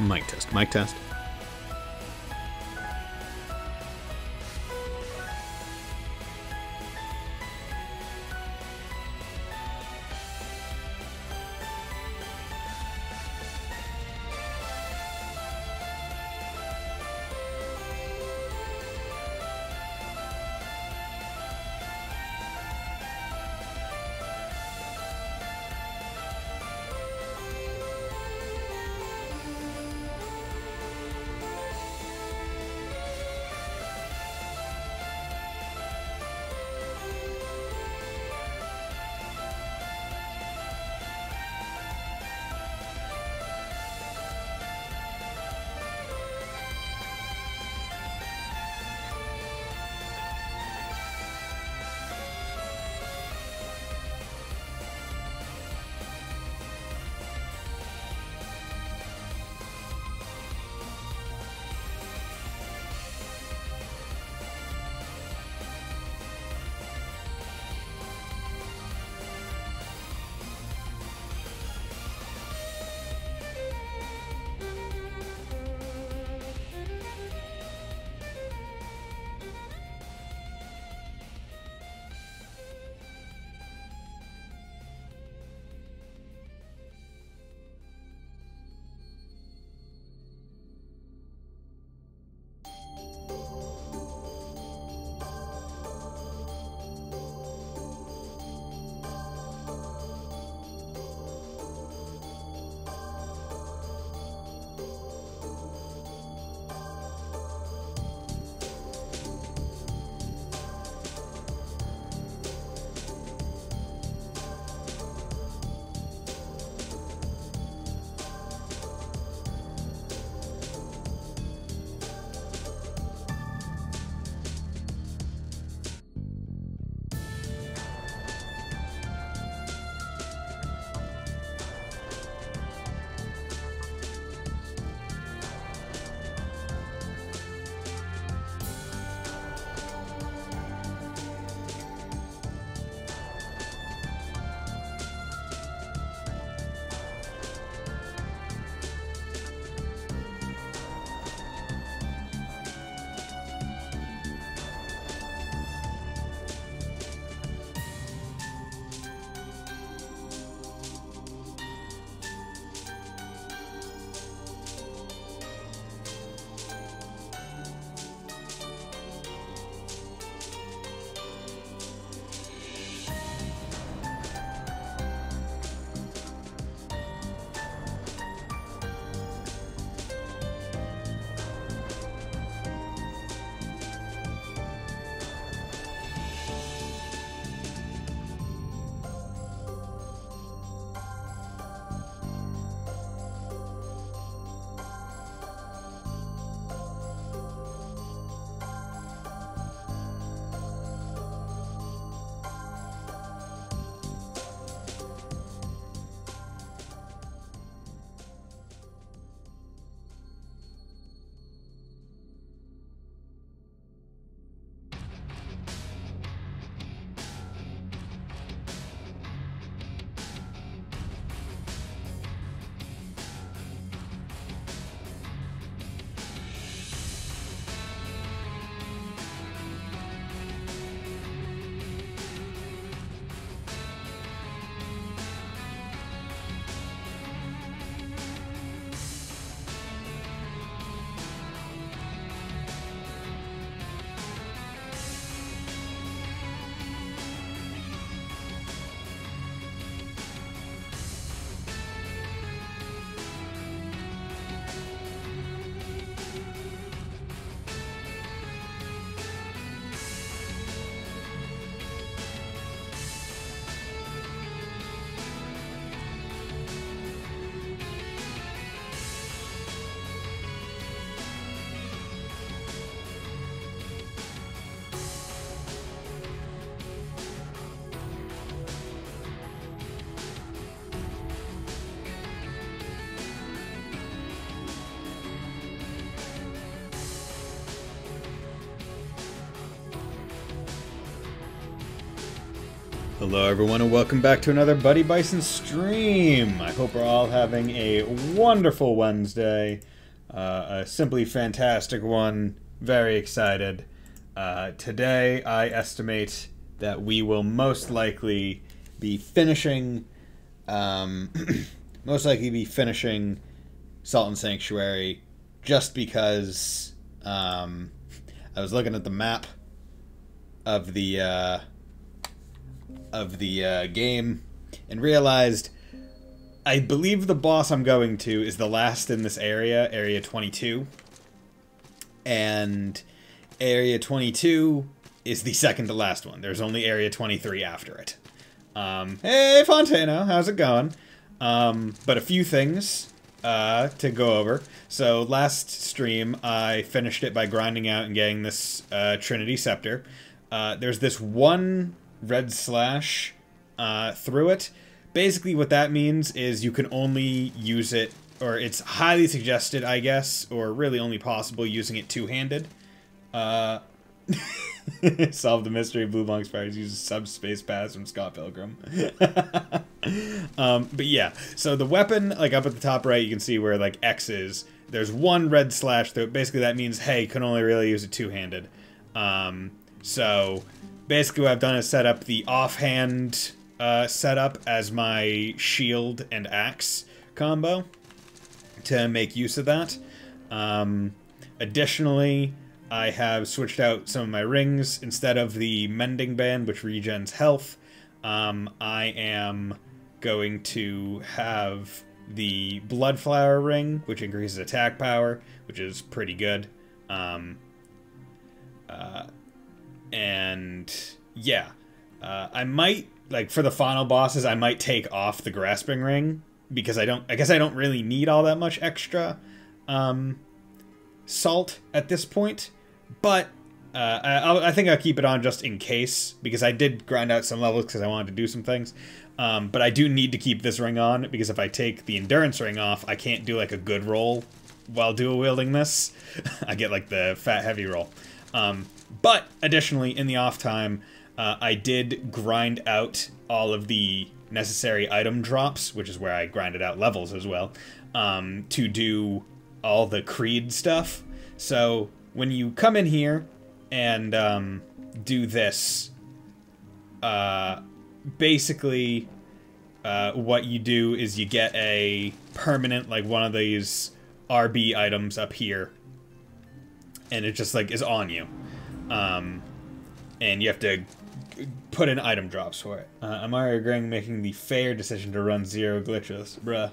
Mic test, mic test. Hello everyone and welcome back to another Buddy Bison stream. I hope we're all having a wonderful Wednesday. A simply fantastic one. Very excited. Today I estimate that we will most likely be finishing Salt and Sanctuary just because I was looking at the map of the game and realized I believe the boss I'm going to is the last in this area, Area 22. And Area 22 is the second to last one. There's only Area 23 after it. Hey, Fontano, how's it going? But a few things to go over. So last stream, I finished it by grinding out and getting this Trinity Scepter. There's this one red slash through it. Basically what that means is you can only use it, or it's highly suggested, I guess, or really only possible using it two-handed. Solve the mystery of Blue Long Spires uses subspace pass from Scott Pilgrim. But yeah, so the weapon, like up at the top right, you can see where like X is. There's one red slash through it. Basically that means, hey, you can only really use it two-handed. So basically what I've done is set up the offhand setup as my shield and axe combo to make use of that. Additionally, I have switched out some of my rings. Instead of the mending band, which regens health, I am going to have the bloodflower ring, which increases attack power, which is pretty good. And yeah, I might, like, for the final bosses, I might take off the grasping ring because I guess I don't really need all that much extra salt at this point. But I think I'll keep it on just in case, because I did grind out some levels because I wanted to do some things. But I do need to keep this ring on, because if I take the endurance ring off, I can't do like a good roll while dual wielding this. I get like the fat heavy roll. But additionally, in the off time, I did grind out all of the necessary item drops, which is where I grinded out levels as well, to do all the Creed stuff. So when you come in here and do this, basically what you do is you get a permanent, like, one of these RB items up here, and it just like is on you. And you have to put in item drops for it. I'm already regretting making the fair decision to run zero glitches. Bruh.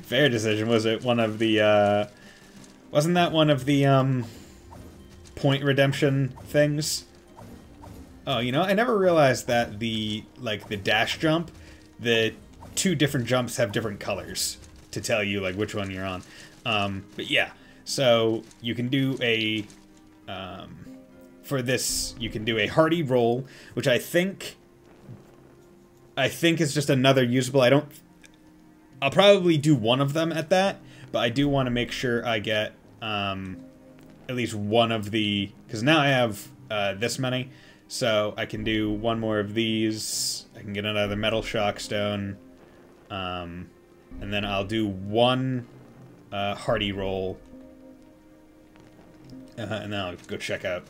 Fair decision, was it one of the, wasn't that one of the, point redemption things? Oh, you know, I never realized that the dash jump, the two different jumps have different colors to tell you, like, which one you're on. But yeah, so you can do a, for this, you can do a hardy roll, which I think is just another usable. I'll probably do one of them at that, but I do want to make sure I get at least one of the, because now I have this many, so I can do one more of these. I can get another metal shock stone, and then I'll do one hardy roll, and then I'll go check out.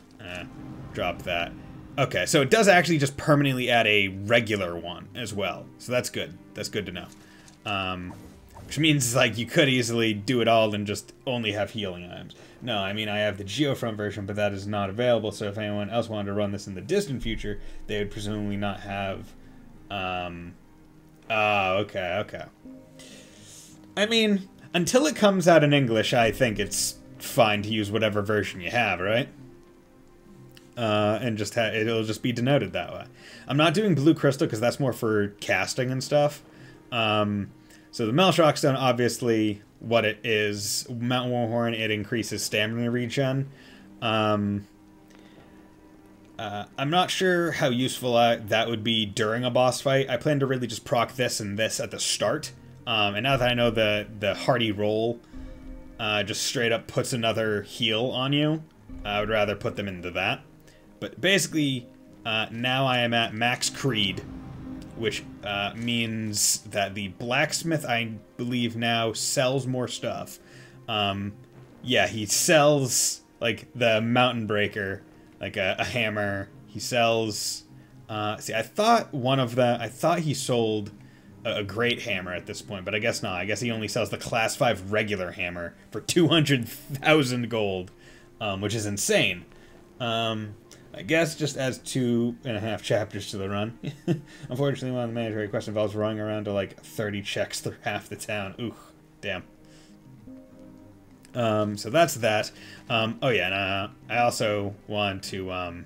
Drop that. Okay, so it does actually just permanently add a regular one as well. So that's good. That's good to know. Which means, like, you could easily do it all and just only have healing items. No, I mean, I have the Geofront version, but that is not available, so if anyone else wanted to run this in the distant future, they would presumably not have... okay. I mean, until it comes out in English, I think it's fine to use whatever version you have, right? And just it'll just be denoted that way. I'm not doing blue crystal because that's more for casting and stuff. So the metal shock stone, obviously, what it is, Mountain Warhorn, it increases stamina regen. I'm not sure how useful that would be during a boss fight. I plan to really just proc this and this at the start. And now that I know the hardy roll just straight up puts another heal on you, I would rather put them into that. But basically, now I am at max creed, which means that the blacksmith, I believe, now sells more stuff. Yeah, he sells, like, the mountain breaker, like a hammer. He sells... see, I thought he sold a great hammer at this point, but I guess not. I guess he only sells the class 5 regular hammer for 200,000 gold, which is insane. I guess just as 2.5 chapters to the run. Unfortunately, one of the mandatory quests involves running around to like 30 checks through half the town. Ooh, damn. So that's that. Oh yeah, and I also want to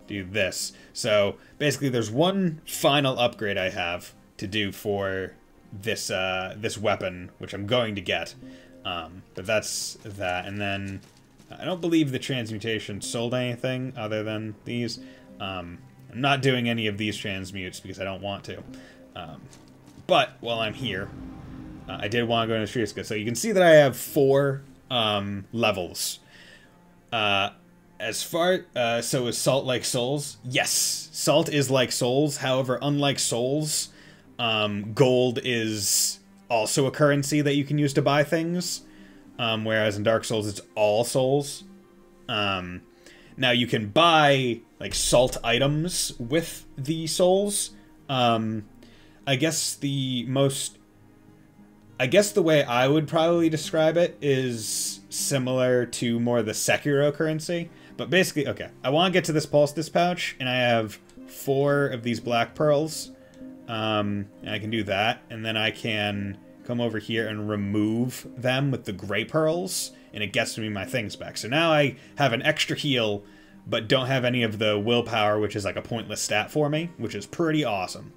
do this. So basically, there's one final upgrade I have to do for this this weapon, which I'm going to get. But that's that, and then I don't believe the transmutation sold anything other than these. I'm not doing any of these transmutes because I don't want to. But while I'm here, I did want to go into Shriska. So you can see that I have 4 levels. As far so is Salt like Souls? Yes, Salt is like Souls. However, unlike Souls, gold is also a currency that you can use to buy things. Whereas in Dark Souls, it's all souls. Now you can buy like salt items with the souls. I guess the way I would probably describe it is similar to more the Sekiro currency. But basically, okay, I want to get to this pulse dispatch, and I have 4 of these black pearls. And I can do that, and then I can come over here and remove them with the gray pearls, and it gets me my things back. So now I have an extra heal, but don't have any of the willpower, which is like a pointless stat for me, which is pretty awesome.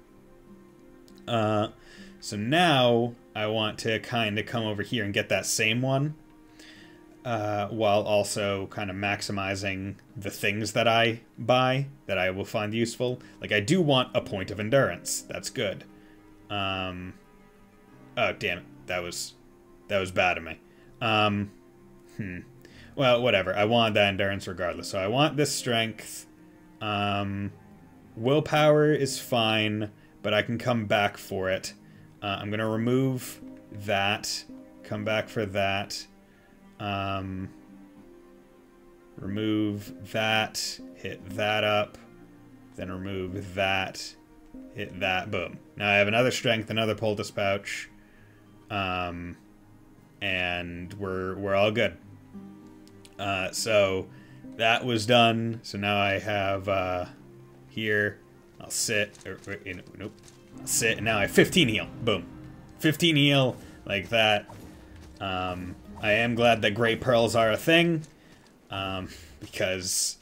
So now I want to kind of come over here and get that same one, while also kind of maximizing the things that I buy that I will find useful. Like, I do want a point of endurance. That's good. Oh, damn it. That was bad of me. Well, whatever. I want that endurance regardless. So I want this strength. Willpower is fine, but I can come back for it. I'm going to remove that. Come back for that. Remove that. Hit that up. Then remove that. Hit that. Boom. Now I have another strength, another poultice pouch. And we're all good. So that was done. So now I have here. I'll sit. Nope. I'll sit, and now I have 15 heal. Boom. 15 heal like that. I am glad that gray pearls are a thing, because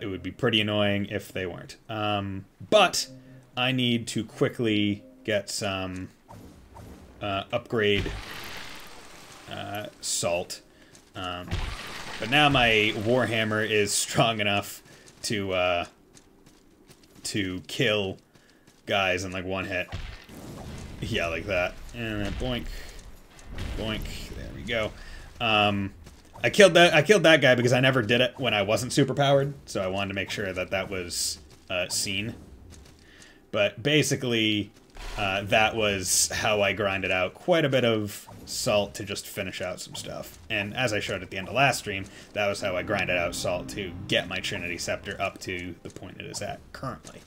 it would be pretty annoying if they weren't. But I need to quickly get some upgrade salt. But now my Warhammer is strong enough to kill guys in like one hit. Yeah, like that. And then boink, boink. There we go. I killed that guy because I never did it when I wasn't super powered, so I wanted to make sure that that was seen. But basically, that was how I grinded out quite a bit of salt to just finish out some stuff. And as I showed at the end of last stream, that was how I grinded out salt to get my Trinity Scepter up to the point it is at currently.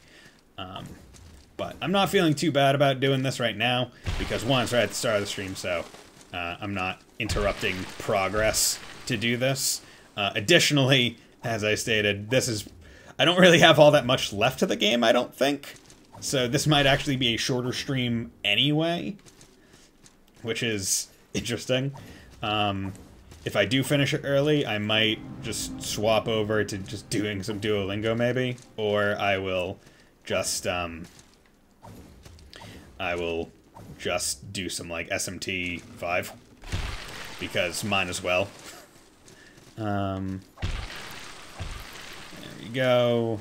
But I'm not feeling too bad about doing this right now, because one, it's right at the start of the stream, so I'm not interrupting progress to do this. Additionally, as I stated, I don't really have all that much left to the game, I don't think. So this might actually be a shorter stream anyway, which is interesting. If I do finish it early, I might just swap over to just doing some Duolingo maybe, or I will just do some like SMT 5, because mine as well. There we go.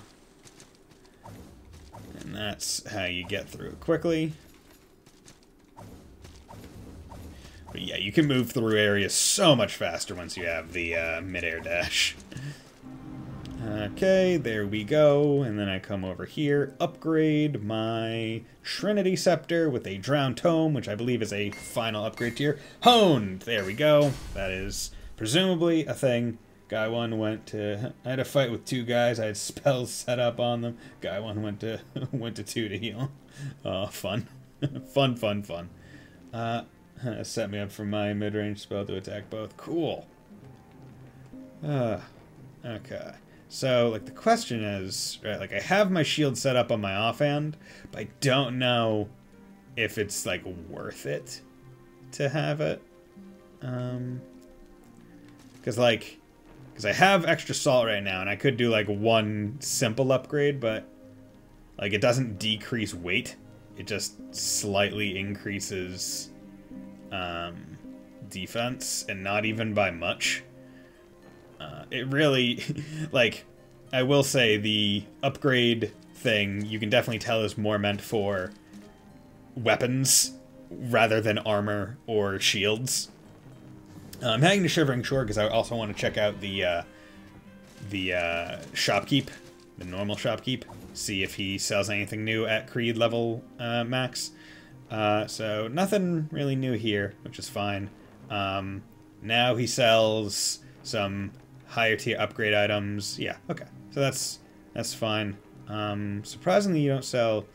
And that's how you get through it quickly. But yeah, you can move through areas so much faster once you have the mid-air dash. Okay, there we go. And then I come over here, upgrade my Trinity Scepter with a Drowned Tome, which I believe is a final upgrade tier. Honed! There we go. That is presumably a thing. Guy 1 went to... I had a fight with 2 guys. I had spells set up on them. Guy 1 went to 2 to heal. Oh, fun. Fun, fun, fun. Set me up for my mid-range spell to attack both. Cool. Okay. So, like, the question is, right, like, I have my shield set up on my offhand, but I don't know if it's, like, worth it to have it. Because I have extra salt right now, and I could do, like, one simple upgrade, but, like, it doesn't decrease weight. It just slightly increases, defense, and not even by much. It really, like, I will say the upgrade thing, you can definitely tell is more meant for weapons rather than armor or shields. I'm heading to Shivering Shore because I also want to check out the shopkeep, the normal shopkeep, see if he sells anything new at Creed level max. So nothing really new here, which is fine. Now he sells some higher tier upgrade items. Yeah, okay. So that's fine. Surprisingly, you don't sell...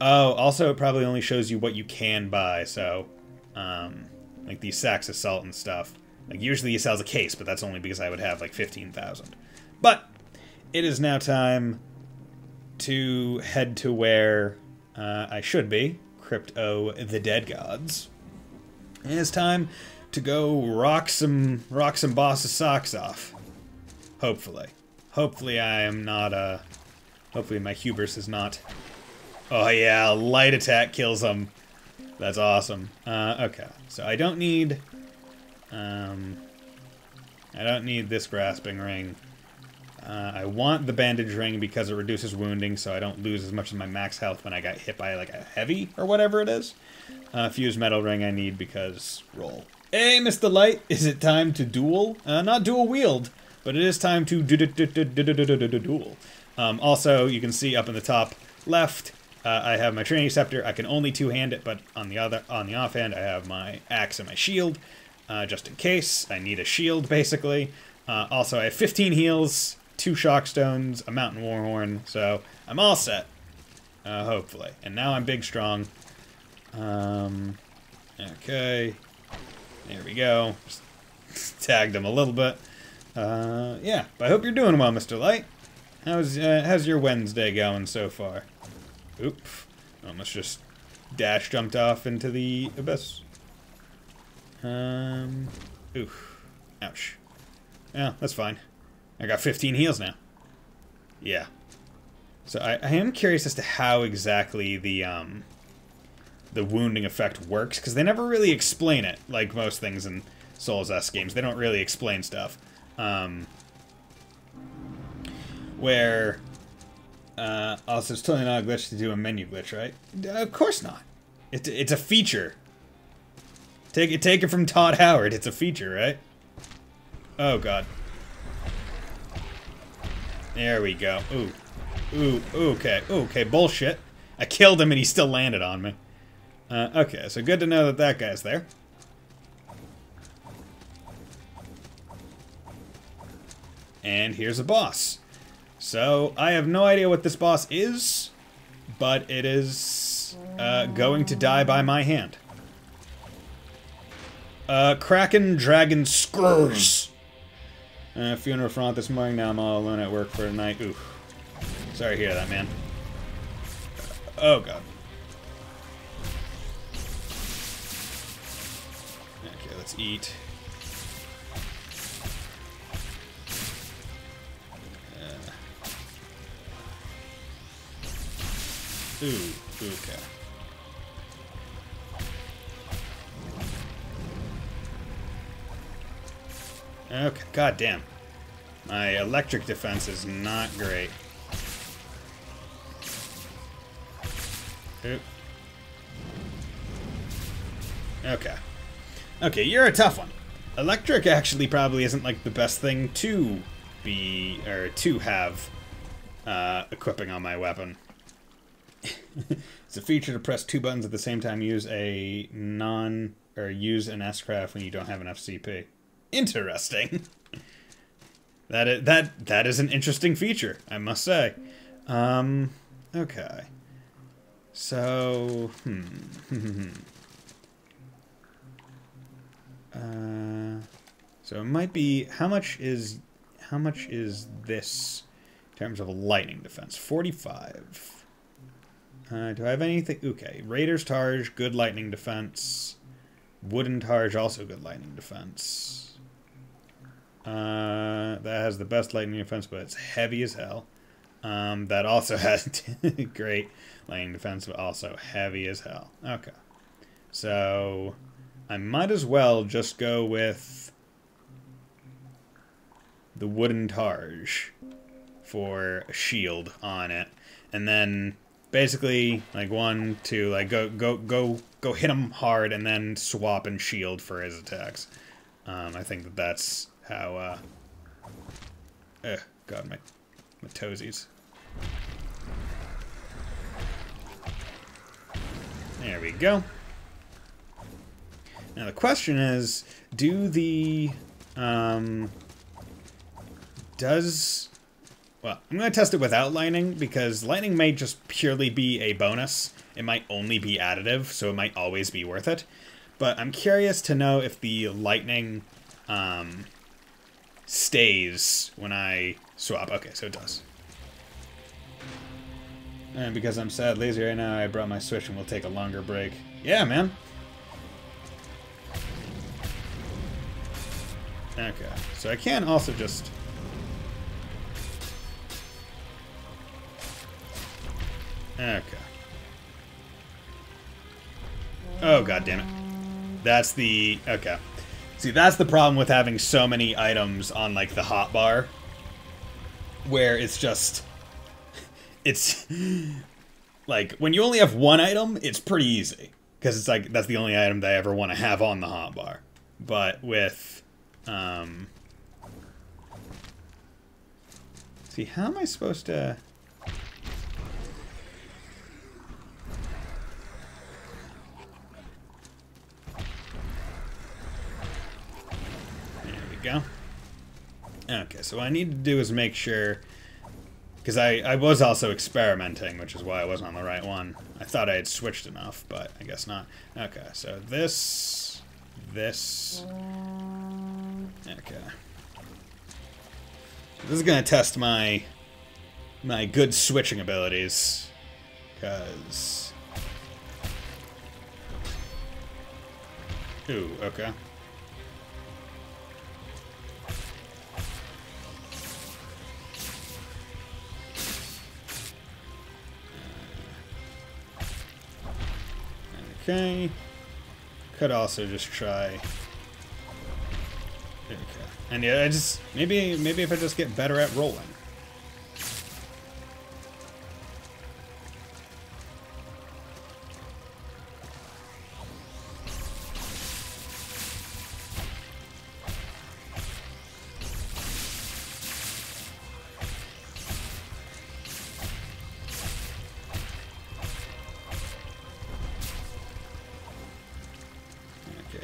Oh, also it probably only shows you what you can buy, so... like these sacks of salt and stuff. Like usually he sells a case, but that's only because I would have like 15,000. But it is now time to head to where I should be. Crypto the Dead Gods. And it's time to go rock some boss's socks off. Hopefully. Hopefully I am not, hopefully my hubris is not... Oh yeah, light attack kills him. That's awesome. Okay. So I don't need this grasping ring. I want the bandage ring because it reduces wounding so I don't lose as much of my max health when I got hit by like a heavy or whatever it is. Fused metal ring I need because roll. Hey, Mr. Light, is it time to duel? Not dual wield, but it is time to duel. Also, you can see up in the top left, I have my Trinity Scepter. I can only two-hand it, but on the offhand, I have my axe and my shield, just in case. I need a shield, basically. Also, I have 15 heals, 2 shock stones, a mountain warhorn, so I'm all set. Hopefully. And now I'm big strong. Okay. There we go. Just tagged him a little bit. Yeah, but I hope you're doing well, Mr. Light. How's your Wednesday going so far? Oop. Almost just dash jumped off into the abyss. Oof. Ouch. Yeah, that's fine. I got 15 heals now. Yeah. So I am curious as to how exactly the wounding effect works, because they never really explain it, like most things in Souls-S games. They don't really explain stuff. Also, it's totally not a glitch to do a menu glitch, right? Of course not. It's a feature. Take it from Todd Howard. It's a feature, right? Oh, God. There we go. Ooh. Ooh, okay. Okay, bullshit. I killed him and he still landed on me. Okay, so good to know that that guy's there. And here's a boss. So, I have no idea what this boss is, but it is going to die by my hand. Kraken Dragon Scourge. Funeral front this morning, now I'm all alone at work for the night. Oof. Sorry to hear that, man. Oh, God. Okay, let's eat. Ooh, okay. Okay, goddamn. My electric defense is not great. Oop. Okay. Okay, you're a tough one. Electric actually probably isn't like the best thing to be, or to have, equipping on my weapon. It's a feature to press 2 buttons at the same time. Use use an S-craft when you don't have enough CP. Interesting. That is an interesting feature, I must say. Okay. So, so it might be, how much is this in terms of lightning defense? 45. Do I have anything? Okay, Raider's Targe, good lightning defense. Wooden Targe, also good lightning defense. That has the best lightning defense, but it's heavy as hell. That also has great lightning defense, but also heavy as hell. Okay. So, I might as well just go with the Wooden Targe for a shield on it. And then, basically, like, 1, 2, like, go hit him hard and then swap and shield for his attacks. I think that's how, God, my toesies. There we go. Now the question is, do the, well, I'm going to test it without lightning, because lightning may just purely be a bonus. It might only be additive, so it might always be worth it. But I'm curious to know if the lightning, stays when I swap. Okay, so it does. And because I'm sad lazy right now, I brought my Switch and we'll take a longer break. Yeah, man. Okay, so I can also just... Okay. Oh, god damn it. That's the... Okay. See, that's the problem with having so many items on, like, the hotbar. Where it's just... It's... Like, when you only have one item, it's pretty easy. Because it's like, that's the only item that I ever want to have on the hotbar. But with... See, how am I supposed to... Go. Okay, so what I need to do is make sure, because I was also experimenting, which is why I wasn't on the right one. I thought I had switched enough, but I guess not. Okay, so this, okay. This is gonna test my good switching abilities, because, ooh, okay. Okay. Could also just try. Okay. And yeah, I just maybe if I just get better at rolling.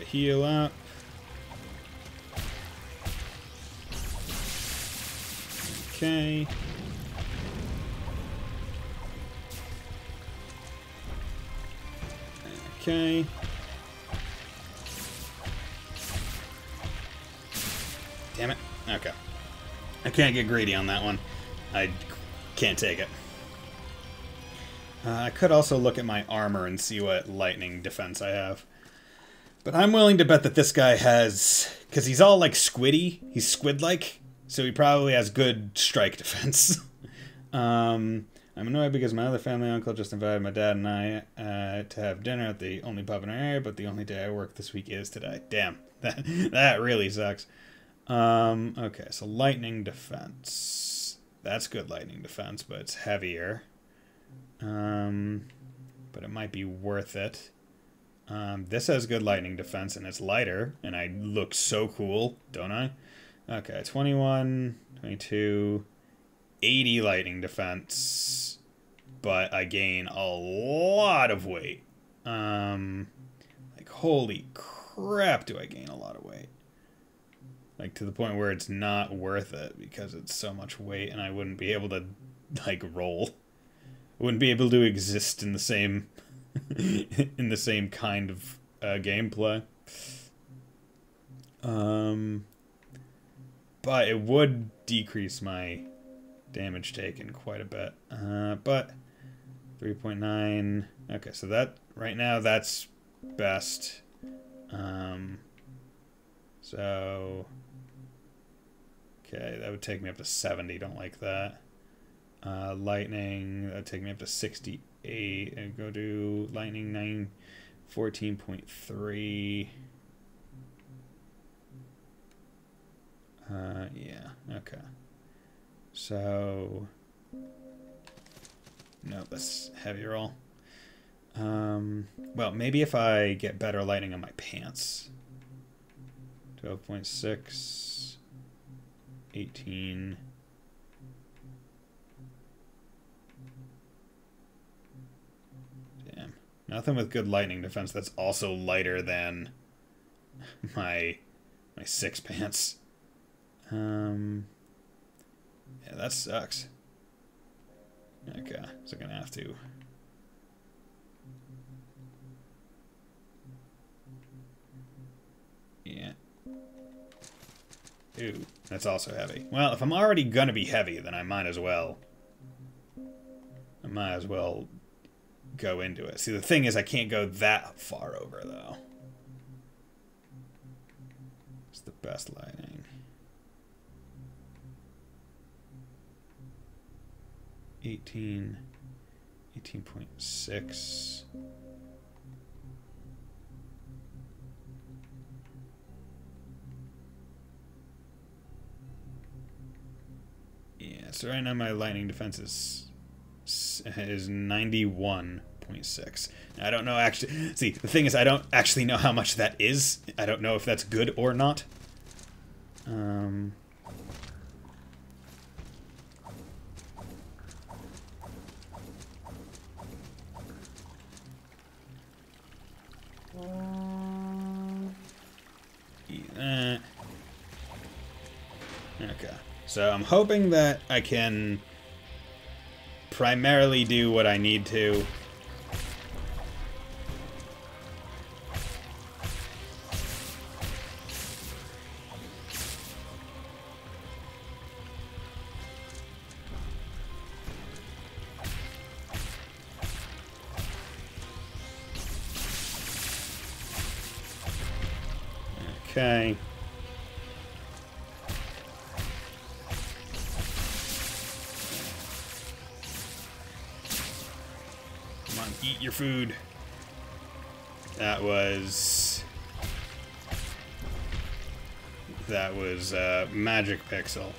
Heal up. Okay. Okay. Damn it. Okay. I can't get greedy on that one. I can't take it. I could also look at my armor and see what lightning defense I have. But I'm willing to bet that this guy has... Because he's all, like, squiddy. He's squid-like. So he probably has good strike defense. I'm annoyed because my other family uncle just invited my dad and I to have dinner at the only pub in our area, but the only day I work this week is today. Damn. That really sucks. Okay, so lightning defense. That's good lightning defense, but it's heavier. But it might be worth it. This has good lightning defense, and it's lighter, and I look so cool, don't I? Okay, 21, 22, 80 lightning defense, but I gain a lot of weight. Like, holy crap, do I gain a lot of weight. Like, to the point where it's not worth it because it's so much weight and I wouldn't be able to, like, roll. I wouldn't be able to exist in the same, in the same kind of gameplay. But it would decrease my damage taken quite a bit. But 3.9. Okay, so that right now that's best. So okay, that would take me up to 70. Don't like that. Lightning, that would take me up to 68. And go to lightning 9, 14.3. Yeah, okay. So, no, that's heavy roll. Well, maybe if I get better lighting on my pants. 12.6, 18. Damn. Nothing with good lightning defense that's also lighter than my 6 pants. Yeah, that sucks. Okay, so I'm gonna have to. Yeah. Ooh, that's also heavy. Well, if I'm already gonna be heavy, then I might as well. Go into it. See, the thing is, I can't go that far over, though. It's the best lighting. 18.6. Yeah, so right now my lightning defense is 91.6. I don't know actually. See, the thing is, I don't actually know how much that is. I don't know if that's good or not. Okay, so I'm hoping that I can primarily do what I need to. Okay. Come on, eat your food. That was Magic Pixel.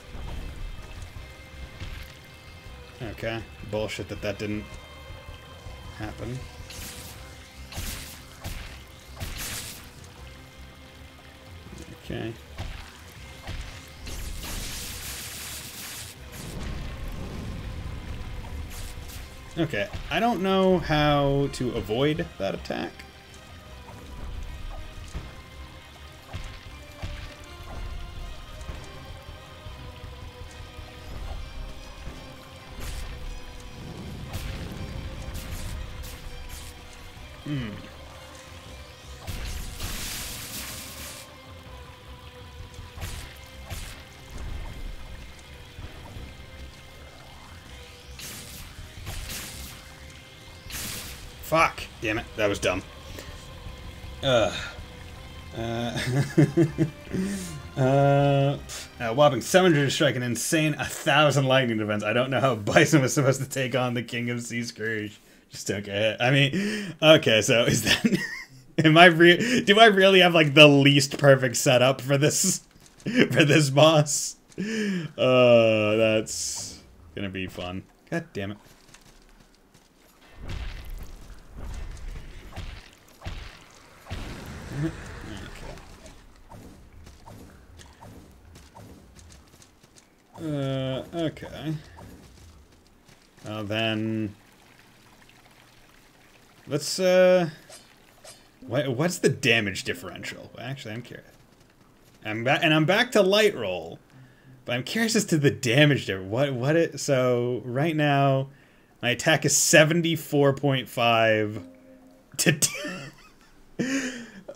Okay. Bullshit that didn't happen. Okay. Okay, I don't know how to avoid that attack. Fuck! Damn it, that was dumb. Whopping 700 to strike, an insane 1,000 lightning defense. I don't know how Bison was supposed to take on the King of Sea Scourge. Just took a hit. I mean, okay, so is that... do I really have, like, the least perfect setup for this... for this boss? That's gonna be fun. God damn it. Okay. Well then... Let's, what's the damage differential? Actually, I'm curious. I'm back to light roll. But I'm curious as to the damage there. So, right now, my attack is 74.5 to...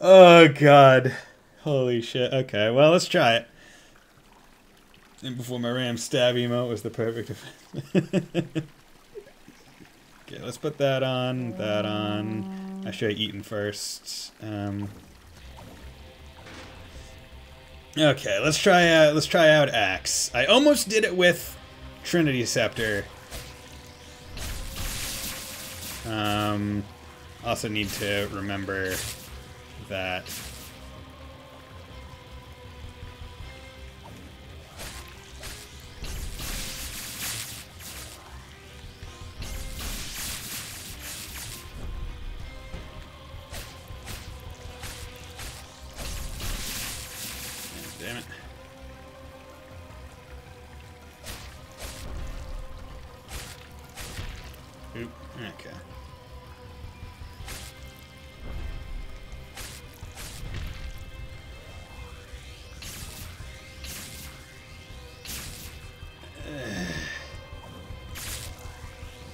Oh, God. Holy shit. Okay, well, let's try it. And before my ram stab emote was the perfect effect. Okay, let's put that on, that on. I should have eaten first. Okay, let's try out Axe. I almost did it with Trinity Scepter. Also need to remember that damn it. Oop, okay.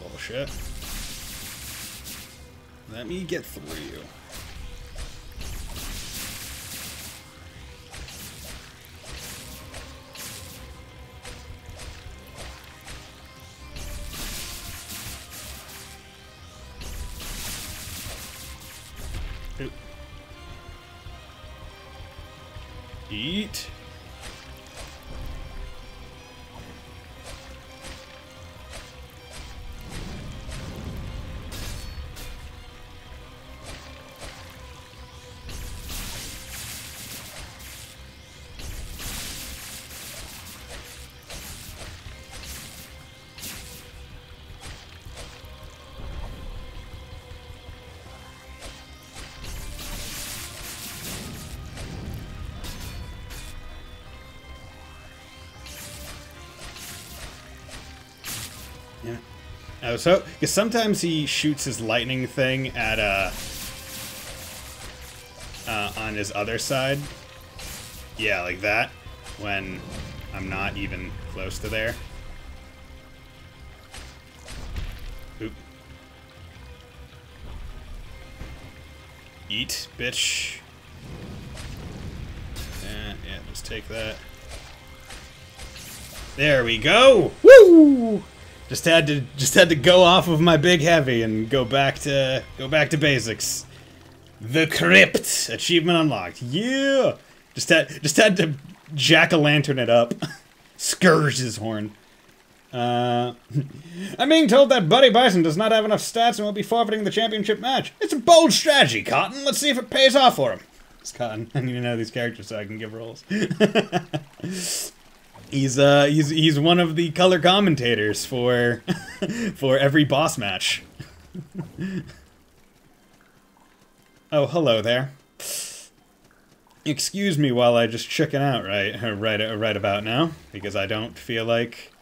Bullshit. Let me get through you. Oop. Eat. Yeah. Oh, so because sometimes he shoots his lightning thing at on his other side. Yeah, like that. When I'm not even close to there. Oop. Eat, bitch. Yeah, just take that. There we go. Woo! Just had to go off of my big heavy and go back to basics. The Crypt achievement unlocked. Yeah. Just had to jack-o'-lantern it up. Scourge his horn. I'm being told that Buddy Bison does not have enough stats and will be forfeiting the championship match. It's a bold strategy, Cotton. Let's see if it pays off for him. It's Cotton. I need to know these characters so I can give rolls. He's one of the color commentators for for every boss match. Oh, hello there. Excuse me while I just chicken out right about now, because I don't feel like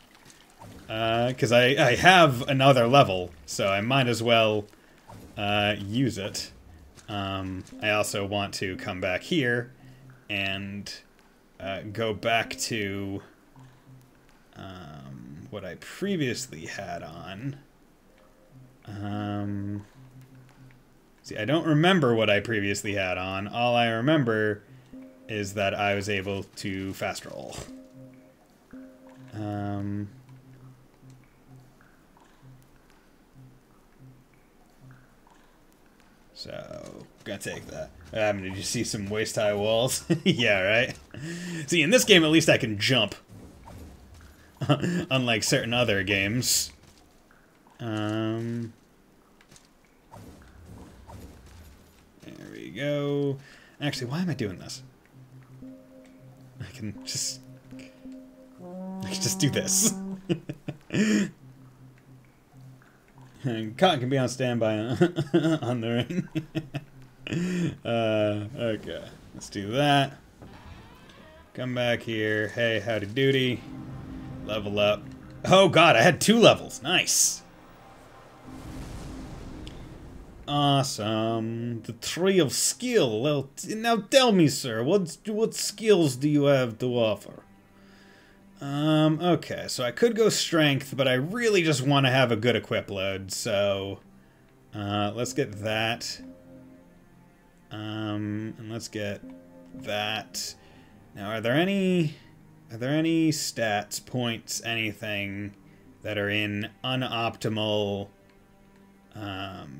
because I have another level, so I might as well use it. I also want to come back here and go back to what I previously had on. See, I don't remember what I previously had on. All I remember is that I was able to fast roll. So, gonna take that. Did you see some waist-high walls? Yeah, right? See, in this game, at least I can jump. Unlike certain other games. There we go. Actually, why am I doing this? I can just do this. Cotton can be on standby on the ring. Okay, let's do that. Come back here. Hey, howdy doody. Level up. Oh god, I had 2 levels. Nice. Awesome. The Tree of Skill. Well, now tell me, sir, what skills do you have to offer? Okay, so I could go Strength, but I really just want to have a good equip load, so... let's get that. And let's get that. Now, are there any stats, points, anything that are in unoptimal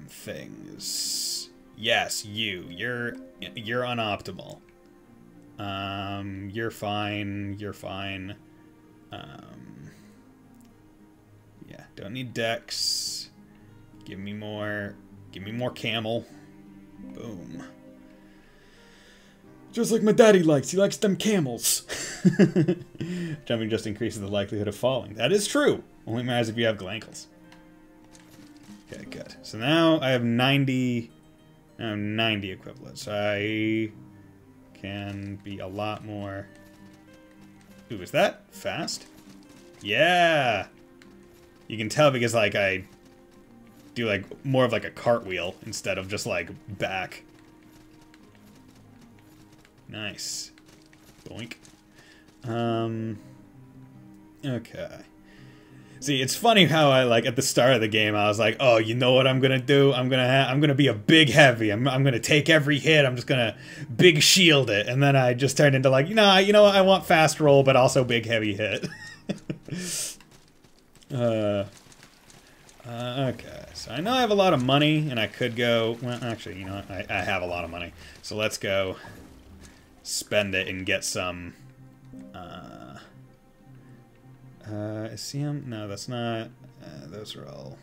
things? Yes, you're unoptimal. You're fine. Yeah, don't need dex. Give me more camel. Boom. Just like my daddy likes. He likes them camels. Jumping just increases the likelihood of falling. That is true. Only matters if you have glankles. Okay, good. So now I have 90 equivalents. I can be a lot more... Ooh, is that fast? Yeah! You can tell because, like, I do, like, more of, like, a cartwheel instead of just, like, back. Nice. Boink. Okay. See, it's funny how I, like, at the start of the game, I was like, oh, you know what I'm gonna do? I'm gonna be a big heavy. I'm gonna take every hit. I'm just gonna big shield it. And then I just turned into, like, nah, you know what? I want fast roll, but also big heavy hit. Okay. So I know I have a lot of money, and I could go... Well, actually, you know what? I have a lot of money. So let's go spend it and get some... Isium? No, that's not... those are all...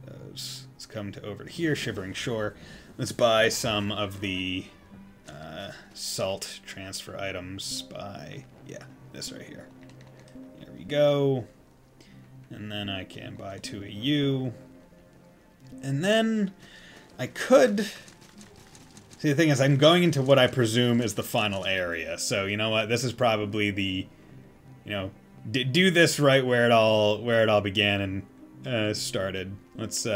Those. Let's come to over here, Shivering Shore. Let's buy some of the salt transfer items by... Yeah, this right here. There we go. And then I can buy 2 AU. And then I could... See, the thing is, I'm going into what I presume is the final area. So, you know what? This is probably the... You know, do this right where it all began and started. Let's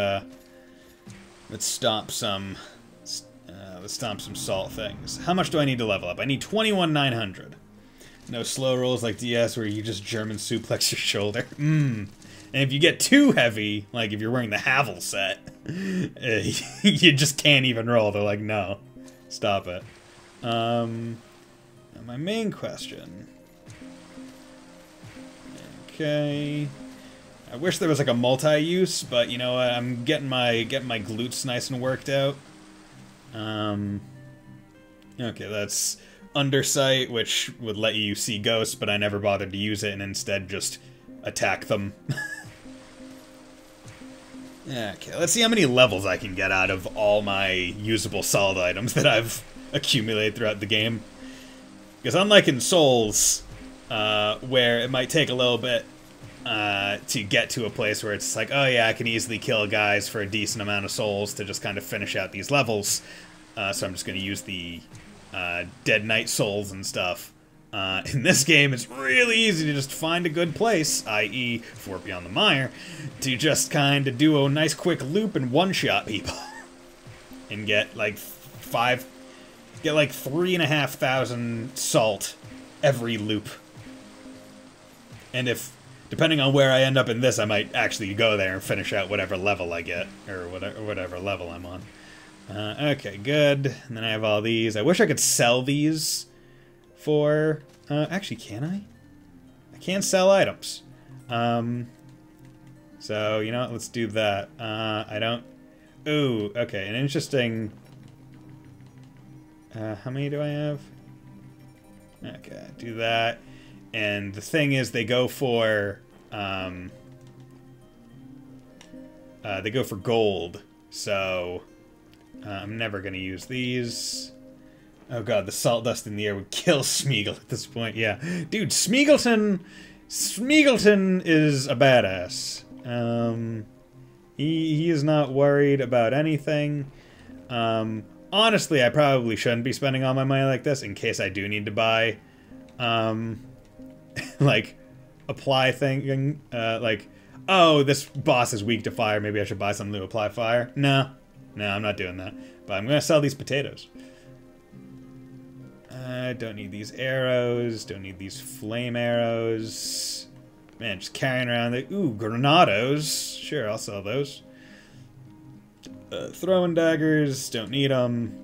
stomp some salt things. How much do I need to level up? I need 21,900. No slow rolls like DS where you just German suplex your shoulder. And if you get too heavy, like if you're wearing the Havel set, you just can't even roll. They're like, no, stop it. Now my main question. Okay. I wish there was like a multi-use, but you know what? I'm getting my glutes nice and worked out. Okay, that's Undersight, which would let you see ghosts, but I never bothered to use it and instead just attack them. Okay, let's see how many levels I can get out of all my usable salt items that I've accumulated throughout the game. Because unlike in Souls, where it might take a little bit to get to a place where it's like, oh yeah, I can easily kill guys for a decent amount of souls to just kind of finish out these levels. So I'm just going to use the Dead Knight souls and stuff. In this game, it's really easy to just find a good place, i.e. Fort Beyond the Mire, to just kind of do a nice quick loop and one-shot people. And get like 3,500 salt every loop. And if, depending on where I end up in this, I might actually go there and finish out whatever level I get, or whatever level I'm on. Okay, good. And then I have all these. I wish I could sell these for... actually, can I? I can sell items. So, you know what? Let's do that. I don't... Ooh, okay, an interesting... how many do I have? Okay, do that. And the thing is, they go for gold. So I'm never gonna use these. Oh god, the salt dust in the air would kill Smeagol at this point. Yeah, dude, Smeagolton is a badass. He is not worried about anything. Honestly, I probably shouldn't be spending all my money like this in case I do need to buy like apply thing, like, oh, this boss is weak to fire, maybe I should buy something to apply fire. No, I'm not doing that. But I'm gonna sell these potatoes. Don't need these arrows, don't need these flame arrows. Man, just carrying around the, ooh, granados. Sure, I'll sell those. Throwing daggers, don't need them.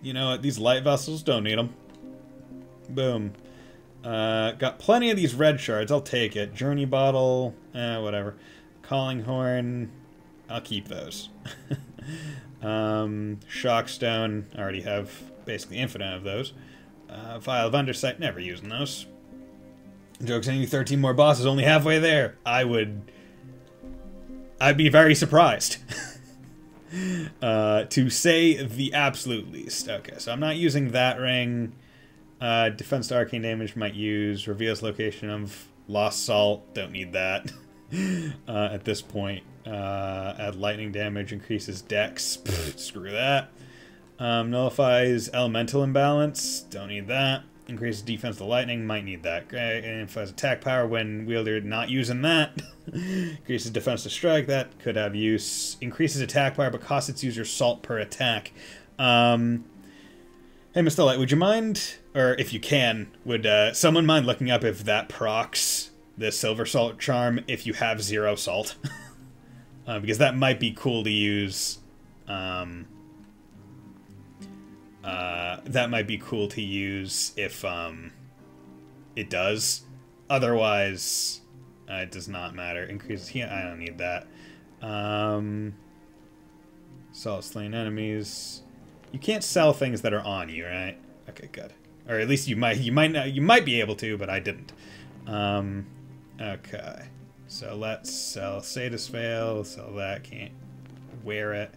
You know what, these light vessels, don't need them. Boom. Got plenty of these red shards, I'll take it. Journey bottle, whatever. Calling horn, I'll keep those. Shockstone, I already have basically infinite of those. Vial of Undersight, never using those. Joke's on you, 13 more bosses, only halfway there. I'd be very surprised. To say the absolute least. Okay, so I'm not using that ring. Defense to arcane damage might use. Reveals location of lost salt. Don't need that. At this point. Add lightning damage. Increases dex. Pfft, screw that. Nullifies elemental imbalance. Don't need that. Increases defense to lightning. Might need that. Okay. And emphasizes attack power when wielded. Not using that. Increases defense to strike. That could have use. Increases attack power but costs its user salt per attack. Hey, Mr. Light, would you mind, or if you can, would someone mind looking up if that procs the Silver Salt Charm if you have 0 salt? Because that might be cool to use. That might be cool to use if it does. Otherwise, it does not matter. Increases heat. I don't need that. Salt slain enemies. You can't sell things that are on you, right? Okay, good. Or at least you might be able to, but I didn't. Okay. So let's sell Sadist Veil, sell that, can't wear it.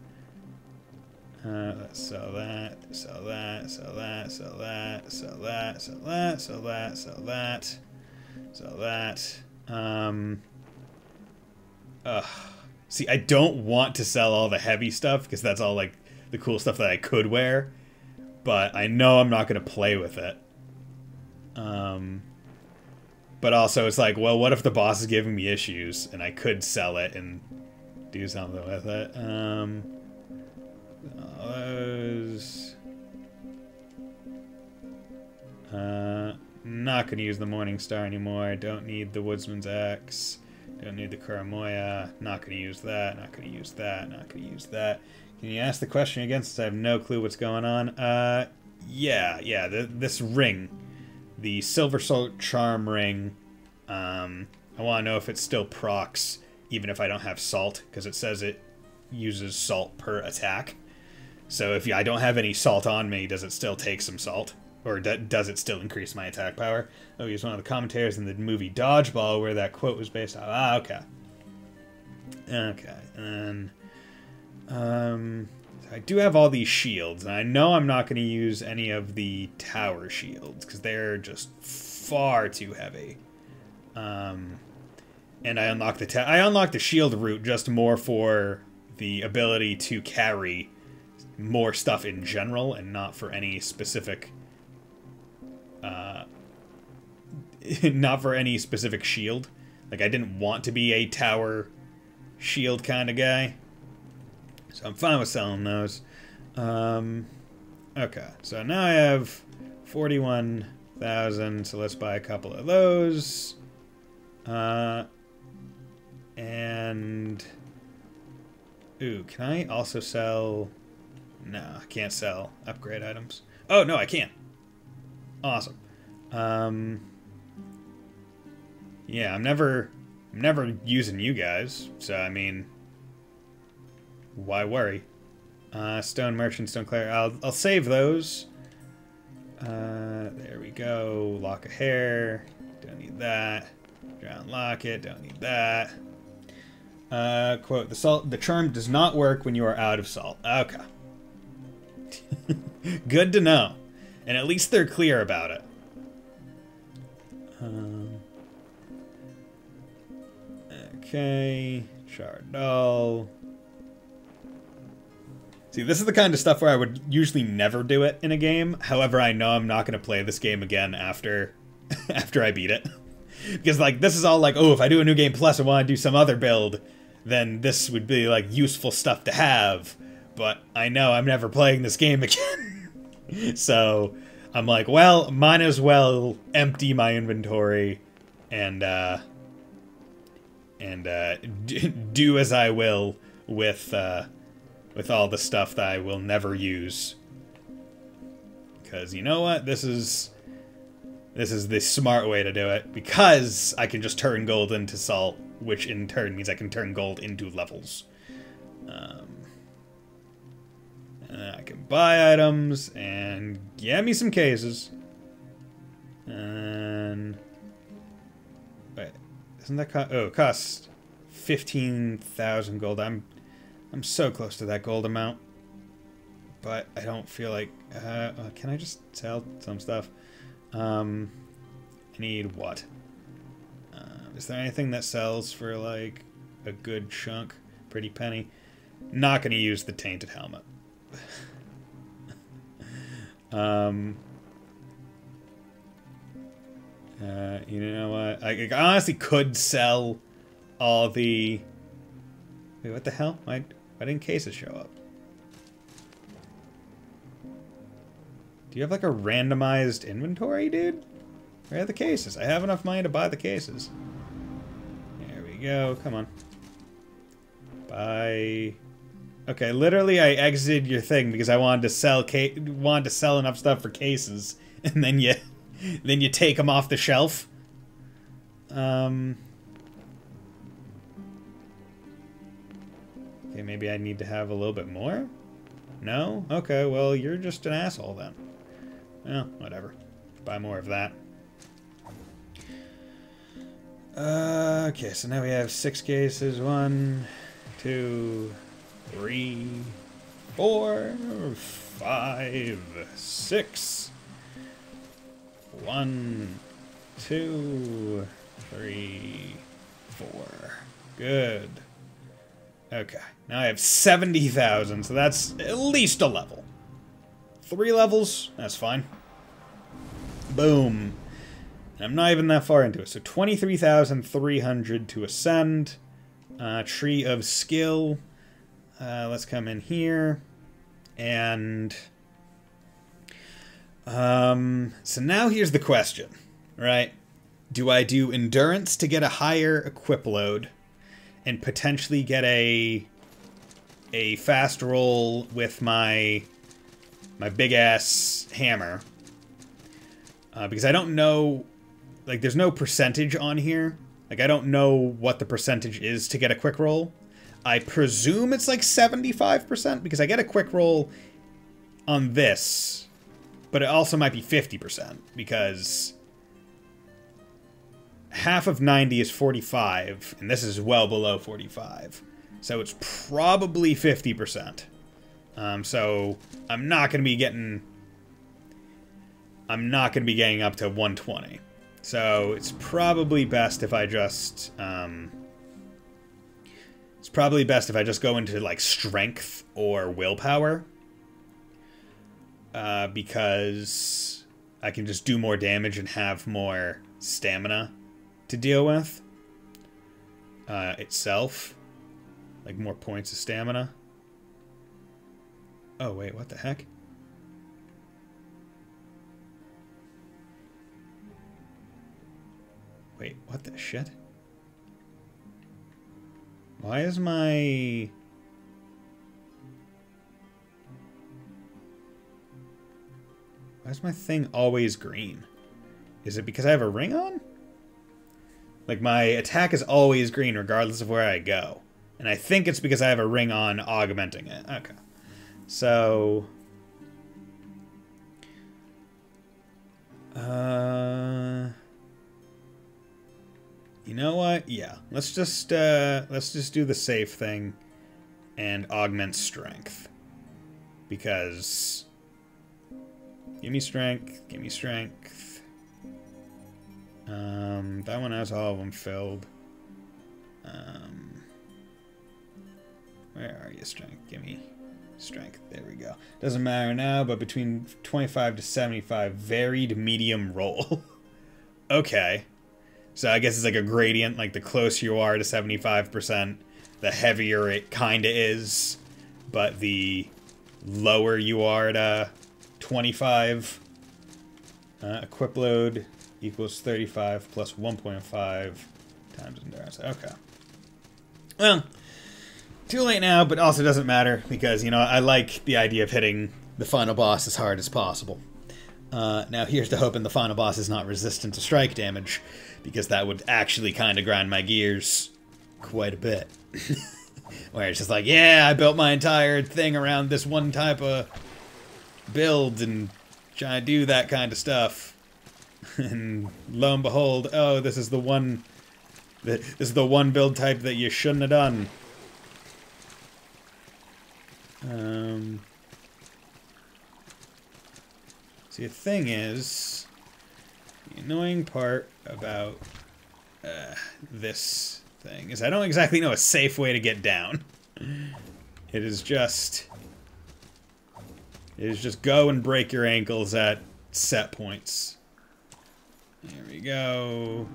Let's sell that, sell that, sell that, sell that, sell that, sell that, sell that, sell that, sell that. See, I don't want to sell all the heavy stuff, because that's all, like, the cool stuff that I could wear, but I know I'm not going to play with it. But also it's like, well, what if the boss is giving me issues, and I could sell it and do something with it. All those. Not going to use the Morning Star anymore. Don't need the Woodsman's Axe. Don't need the Kuramoya. Not going to use that. Not going to use that. Not going to use that. Can you ask the question again, since I have no clue what's going on? Yeah, this ring. The Silver Salt Charm ring. I want to know if it still procs, even if I don't have salt, because it says it uses salt per attack. So if I don't have any salt on me, does it still take some salt? Or does it still increase my attack power? Oh, he's one of the commentators in the movie Dodgeball, where that quote was based on. Ah, okay. Okay, and I do have all these shields, and I know I'm not going to use any of the tower shields, because they're just far too heavy. And I unlocked the shield route just more for the ability to carry more stuff in general, and not for any specific not for any specific shield. Like, I didn't want to be a tower shield kind of guy. So I'm fine with selling those. Okay, so now I have 41,000, so let's buy a couple of those. And... ooh, can I also sell... no, I can't sell upgrade items. Oh, no, I can. Awesome. Yeah, I'm never using you guys, so I mean... why worry? Stone Merchant, Stone Cleric. I'll save those. There we go. Lock of Hair. Don't need that. Drown Locket. Don't need that. Quote, the charm does not work when you are out of salt. Okay. Good to know. And at least they're clear about it. Okay. Chardal. See, this is the kind of stuff where I would usually never do it in a game. However, I know I'm not going to play this game again after I beat it. Because, like, this is all like, oh, if I do a New Game Plus and want to do some other build, then this would be, like, useful stuff to have. But I know I'm never playing this game again. So I'm like, well, might as well empty my inventory and do as I will with all the stuff that I will never use. Because you know what? This is the smart way to do it. Because I can just turn gold into salt, which in turn means I can turn gold into levels. And I can buy items and get me some cases. And wait, isn't that it costs 15,000 gold. I'm so close to that gold amount. But I don't feel like... can I just sell some stuff? I need what? Is there anything that sells for, like, a good chunk? Pretty penny? Not going to use the tainted helmet. You know what? I honestly could sell all the... Wait, what the hell? Why didn't cases show up? Do you have, like, a randomized inventory, dude? Where are the cases? I have enough money to buy the cases. There we go. Come on. Buy... Okay, literally I exited your thing because I wanted to sell enough stuff for cases, and then you take them off the shelf. Okay, maybe I need to have a little bit more? No? Okay, well, you're just an asshole then. Well, whatever. Buy more of that. Okay, so now we have 6 cases. 1, 2, 3, 4, 5, 6. 1, 2, 3, 4. Good. Okay, now I have 70,000, so that's at least a level. 3 levels, that's fine. Boom. I'm not even that far into it. So 23,300 to ascend. Tree of Skill. Let's come in here. And... so now here's the question, right? Do I do Endurance to get a higher equip load and potentially get a fast roll with my big-ass hammer? Because I don't know... Like, there's no percentage on here. Like, I don't know what the percentage is to get a quick roll. I presume it's like 75%, because I get a quick roll on this, but it also might be 50%, because half of 90 is 45, and this is well below 45. So it's probably 50%. So I'm not going to be getting up to 120. So it's probably best if I just go into like strength or willpower, because I can just do more damage and have more stamina to deal with itself, like more points of stamina. Oh wait, what the heck? Wait, what the shit? Why is my... Why is my thing always green? Is it because I have a ring on? Like, my attack is always green regardless of where I go. And I think it's because I have a ring on augmenting it. Okay. So... You know what? Yeah. Let's just do the safe thing and augment strength. Because give me strength, give me strength. That one has all of them filled. Where are you, strength? Give me strength. There we go. Doesn't matter now, but between 25 to 75, varied medium roll. Okay. So I guess it's like a gradient, like the closer you are to 75%, the heavier it kinda is. But the lower you are to 25, equip load equals 35 plus 1.5 times endurance. Okay. Well, too late now, but also doesn't matter because, you know, I like the idea of hitting the final boss as hard as possible. Now here's to hoping the final boss is not resistant to strike damage, because that would actually kind of grind my gears quite a bit. Where it's just like, yeah, I built my entire thing around this one type of build and trying to do that kind of stuff. And lo and behold, oh, this is the one build type that you shouldn't have done. See, the thing is, the annoying part about this thing is I don't exactly know a safe way to get down. It is just go and break your ankles at set points. There we go.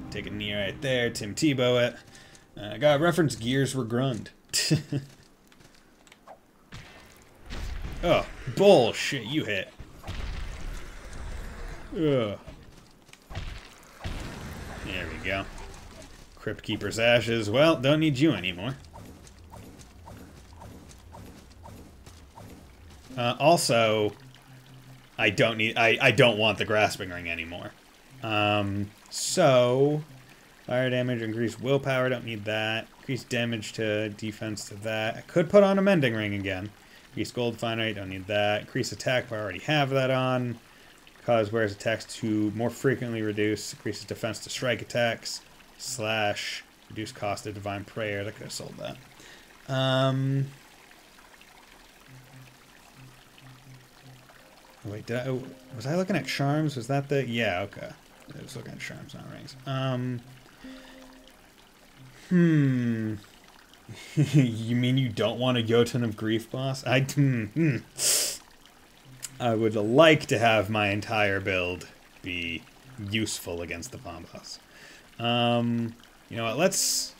Take a knee right there. Tim Tebow it. I got reference gears were grunt. Oh, bullshit, you hit. Ugh. There we go. Crypt Keeper's Ashes. Well, don't need you anymore. Also, I don't want the Grasping Ring anymore. So, fire damage, increase willpower, don't need that. Increase damage to defense to that. I could put on a Mending Ring again. Increase gold fine rate, don't need that. Increase attack, I already have that on. Cause wears attacks to more frequently reduce. Increases defense to strike attacks. / reduce cost of divine prayer. I could have sold that. Wait, was I looking at charms? Was that the... Yeah, okay. I was looking at charms, not rings. You mean you don't want a Jotun of Grief boss? I would like to have my entire build be useful against the bomb boss. You know what, let's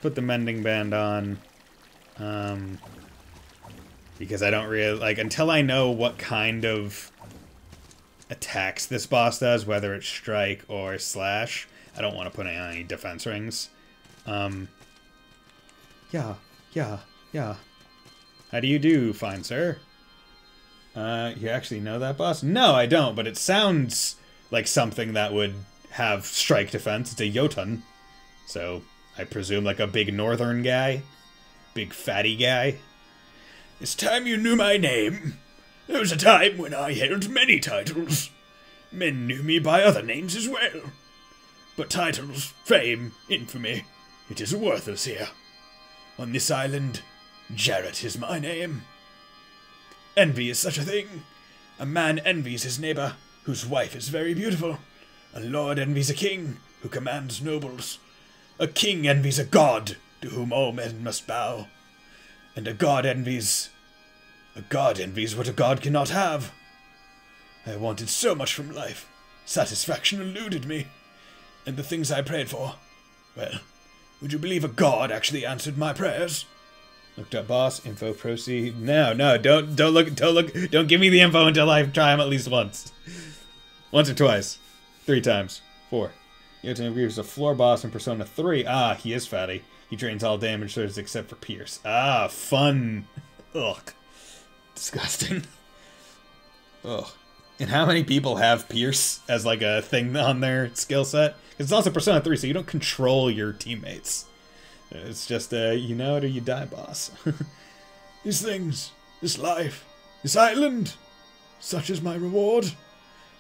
put the Mending Band on. Because I don't really, like, until I know what kind of attacks this boss does, whether it's strike or slash, I don't want to put any defense rings. Yeah. How do you do, fine sir? You actually know that boss? No, I don't, but it sounds like something that would have strike defense. It's a Jotun. So, I presume like a big northern guy? Big fatty guy? It's time you knew my name. There was a time when I held many titles. Men knew me by other names as well. But titles, fame, infamy, it is worthless here. On this island, Jarrett is my name. Envy is such a thing. A man envies his neighbor, whose wife is very beautiful. A lord envies a king, who commands nobles. A king envies a god, to whom all men must bow. And a god envies what a god cannot have. I wanted so much from life. Satisfaction eluded me. And the things I prayed for, well, would you believe a god actually answered my prayers? Looked up boss, info, proceed. No, don't look, don't give me the info until I try him at least once. Once or twice. 3 times. 4. Jotun of Grief is a floor boss in Persona 3. Ah, he is fatty. He drains all damage surges except for Pierce. Ah, fun. Ugh. Disgusting. Ugh. And how many people have Pierce as like a thing on their skill set? Because it's also Persona 3, so you don't control your teammates. It's just a, you know it or you die boss. These things, this life, this island, such is my reward.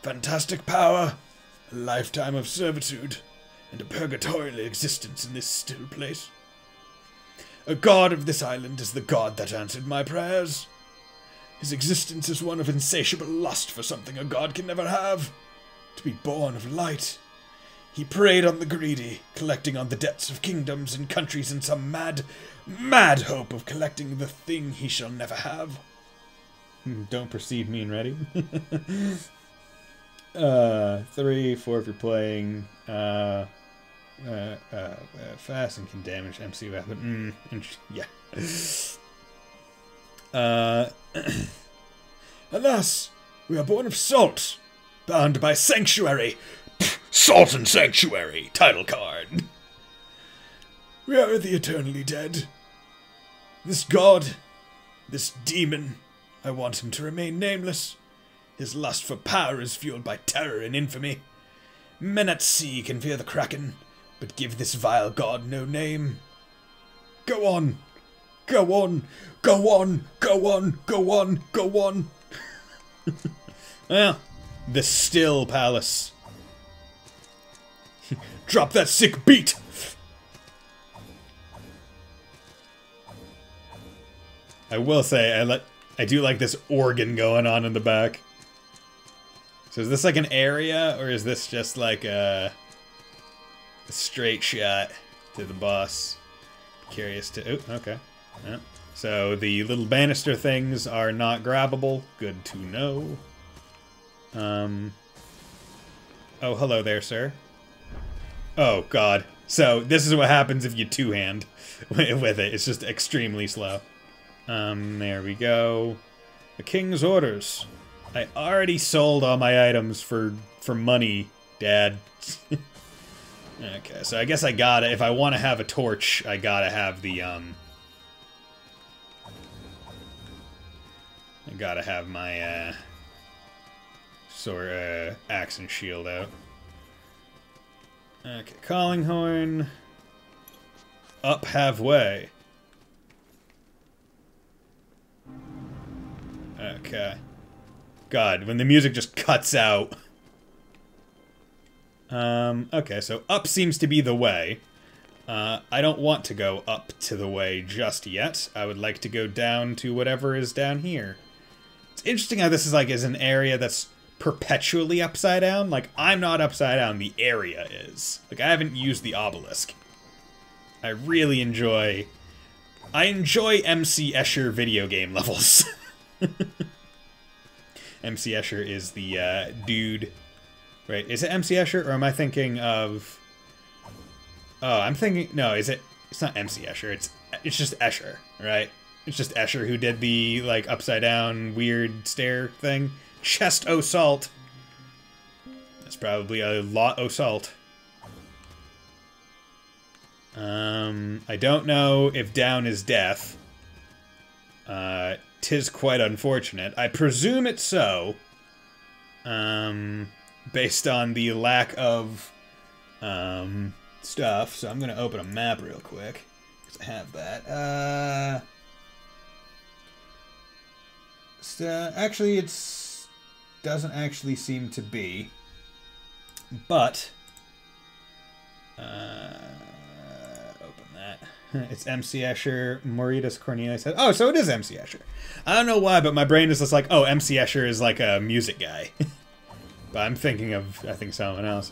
Fantastic power, a lifetime of servitude, and a purgatorial existence in this still place. A god of this island is the god that answered my prayers. His existence is one of insatiable lust for something a god can never have. To be born of light. He preyed on the greedy, collecting on the debts of kingdoms and countries in some mad hope of collecting the thing he shall never have. Don't perceive mean ready. 3, 4 if you're playing. Fast and can damage MC weapon. Yeah. Alas, we are born of salt, bound by sanctuary. Salt and sanctuary. Title card. We are the eternally dead. This god, this demon, I want him to remain nameless. His lust for power is fueled by terror and infamy. Men at sea can fear the kraken, but give this vile god no name. Go on, go on, go on, go on, go on, go on. Well, the Still Palace. Drop that sick beat. I will say, I do like this organ going on in the back. So is this like an area, or is this just like a straight shot to the boss? Curious to... Oh, okay. Yeah. So the little banister things are not grabbable. Good to know. Oh, hello there, sir. Oh, God. So this is what happens if you two-hand with it. It's just extremely slow. There we go. The king's orders. I already sold all my items for money, Dad. Okay, so I guess I gotta, if I want to have a torch, I gotta have the, I gotta have my, sword, axe and shield out. Okay, calling horn. Up halfway. Okay. God, when the music just cuts out. Okay, so up seems to be the way. I don't want to go up to the way just yet. I would like to go down to whatever is down here. It's interesting how this is an area that's perpetually upside down. Like, I'm not upside down, the area is. Like, I haven't used the obelisk. I really enjoy... I enjoy MC Escher video game levels. MC Escher is the, dude... Right, is it MC Escher, or am I thinking of... Oh, I'm thinking... No, is it... It's not MC Escher, it's just Escher, right? It's just Escher who did the, like, upside-down, weird stair thing. Chest o' salt. That's probably a lot o' salt. I don't know if down is death. 'Tis quite unfortunate. I presume it's so. Based on the lack of stuff. So I'm gonna open a map real quick, because I have that. Actually, it's doesn't actually seem to be, but open that. It's MC Escher, Mauritus Cornelius. Oh, so it is MC Escher. I don't know why, but my brain is just like, oh, MC Escher is like a music guy. But I'm thinking of, I think, someone else.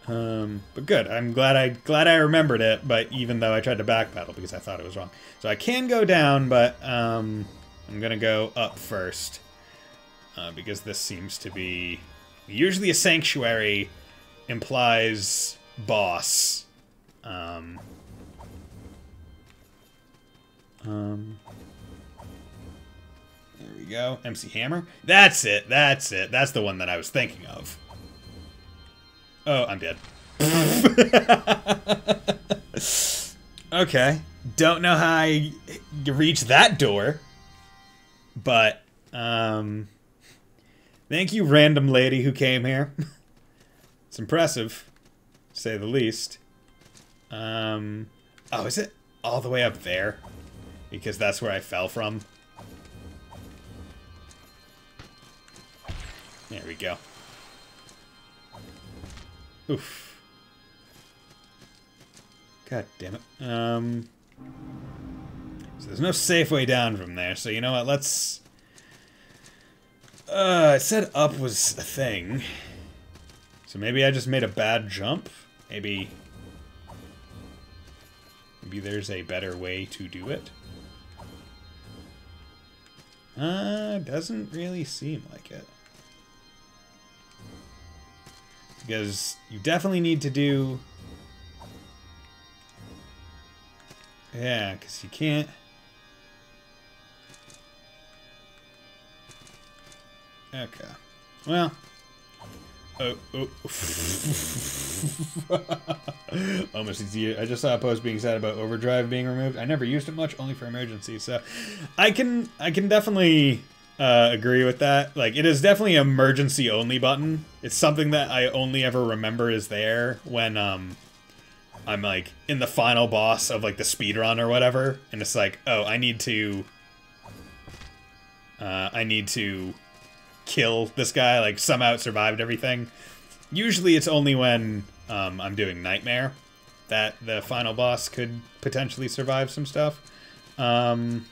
But good. I'm glad I remembered it. But even though I tried to backpedal because I thought it was wrong, so I can go down, but I'm gonna go up first because this seems to be usually a sanctuary implies boss. There we go. MC Hammer. That's it. That's it. That's the one that I was thinking of. Oh, I'm dead. Okay. Don't know how I reached that door. But, thank you, random lady who came here. It's impressive, to say the least. Oh, is it all the way up there? Because that's where I fell from. There we go. Oof. God damn it. So there's no safe way down from there, so you know what, let's... it said up was a thing. So maybe I just made a bad jump? Maybe there's a better way to do it? Doesn't really seem like it. Because you definitely need to do... Yeah, because you can't... Okay. Well... Oh. Almost easy. I just saw a post being said about overdrive being removed. I never used it much, only for emergencies. So I can definitely agree with that. Like, it is definitely an emergency only button. It's something that I only ever remember is there when I'm like in the final boss of like the speed run or whatever, and it's like, oh, I need to kill this guy, like somehow it survived everything. Usually it's only when I'm doing Nightmare that the final boss could potentially survive some stuff. But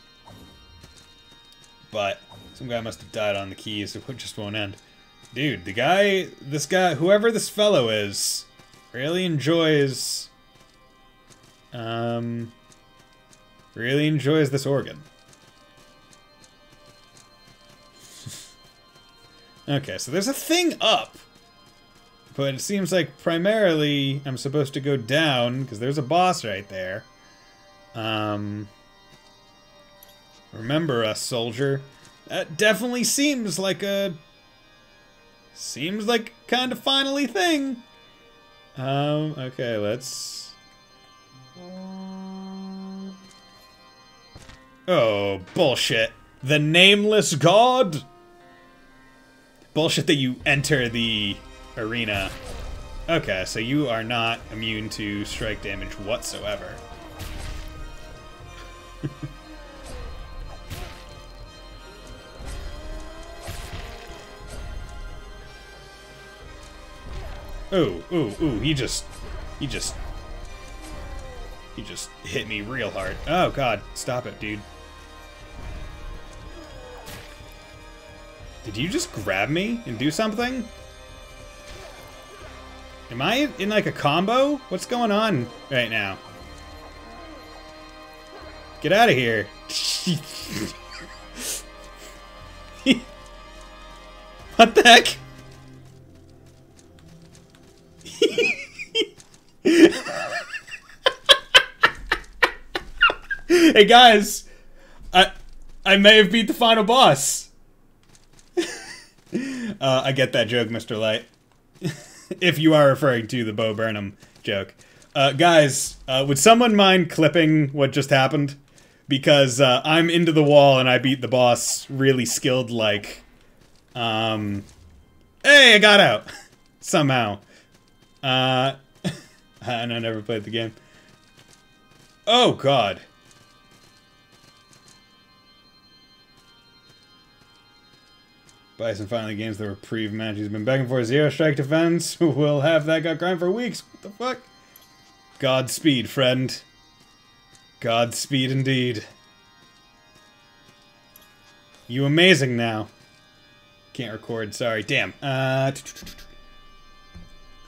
some guy must have died on the keys, it just won't end. Dude, this guy, whoever this fellow is, really enjoys this organ. Okay, so there's a thing up. But it seems like primarily I'm supposed to go down, because there's a boss right there. Remember us, soldier. That definitely seems like kind of finally thing. Okay, let's... Oh, bullshit. The nameless god? Bullshit that you enter the arena. Okay, so you are not immune to strike damage whatsoever. Ooh, he just hit me real hard. Oh god, stop it, dude. Did you just grab me and do something? Am I in like a combo? What's going on right now? Get out of here. What the heck? Hey guys, I may have beat the final boss. I get that joke, Mr. Light. If you are referring to the Bo Burnham joke. Guys, would someone mind clipping what just happened? Because I'm into the wall and I beat the boss really skilled like. Hey, I got out. Somehow. I never played the game. Oh, God. Bison finally gains the reprieve match he's been begging for. Zero strike defense. We'll have that guy crying for weeks. What the fuck? Godspeed, friend. Godspeed indeed. You amazing now. Can't record, sorry. Damn.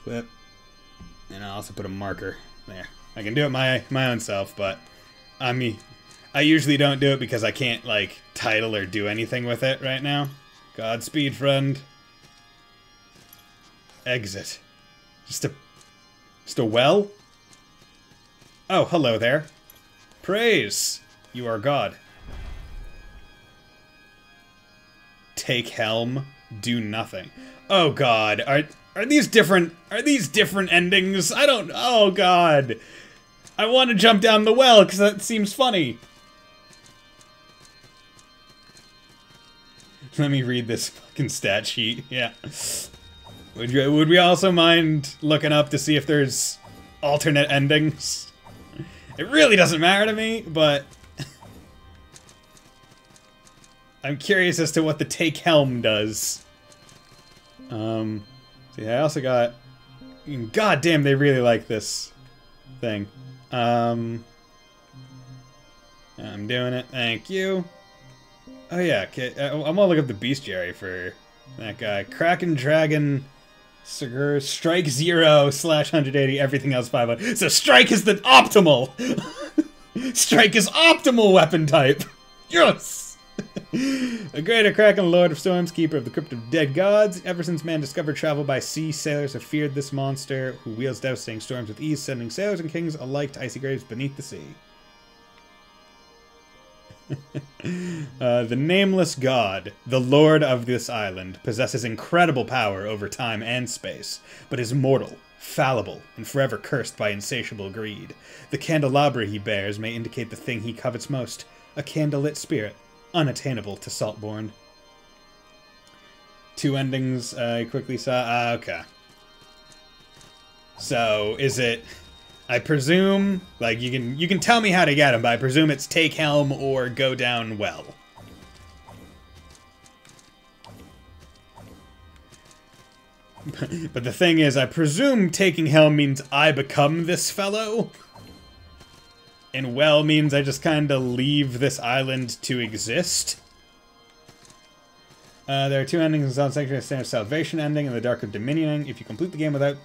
Clip. And I'll also put a marker there. I can do it my own self, but I usually don't do it because I can't, like, title or do anything with it right now. Godspeed, friend. Exit. Just a well? Oh, hello there. Praise. You are God. Take helm. Do nothing. Oh God. Are these different endings? I don't. Oh God. I want to jump down the well because that seems funny. Let me read this fucking stat sheet. Yeah. Would we also mind looking up to see if there's alternate endings? It really doesn't matter to me, but I'm curious as to what the take helm does. See, I also got. God damn, they really like this thing. I'm doing it. Thank you. Oh yeah, okay. I'm gonna look up the bestiary for that guy. Kraken Dragon, Strike 0/180. Everything else 500. So Strike is the optimal. Strike is optimal weapon type. Yes. A greater Kraken, Lord of Storms, keeper of the crypt of dead gods. Ever since man discovered travel by sea, sailors have feared this monster, who wields devastating storms with ease, sending sailors and kings alike to icy graves beneath the sea. The nameless god, the lord of this island, possesses incredible power over time and space, but is mortal, fallible, and forever cursed by insatiable greed. The candelabra he bears may indicate the thing he covets most, a candlelit spirit, unattainable to Saltborn. Two endings I quickly saw. Okay. So, is it... I presume, like, you can tell me how to get him, but I presume it's take helm or go down well. But the thing is, I presume taking helm means I become this fellow. And well means I just kind of leave this island to exist. There are two endings in Salt Sanctuary: Standard Salvation ending and the Dark of Dominioning. If you complete the game without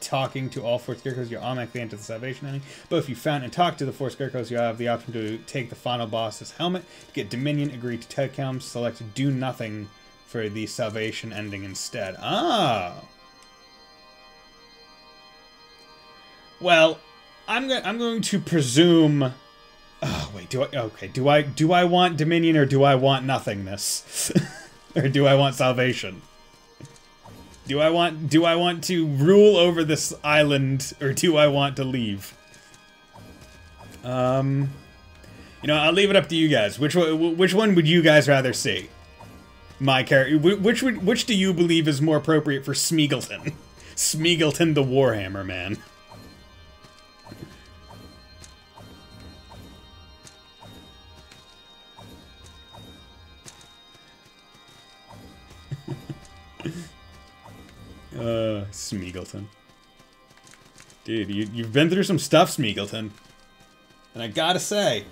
talking to all four Scarecrows, you'll automatically enter the Salvation ending. But if you found and talk to the four Scarecrows, you have the option to take the final boss's helmet, to get Dominion, agree to take helm, select do nothing for the Salvation ending instead. Ah! Well, I'm going to presume... Oh, wait, do I want Dominion or do I want nothingness? Or do I want Salvation? Do I want to rule over this island, or do I want to leave? You know, I'll leave it up to you guys. Which one would you guys rather see? My character. Which do you believe is more appropriate for Smeagolton? Smeagolton the Warhammer man. Smeagolton. Dude, you've been through some stuff, Smeagolton. And I gotta say,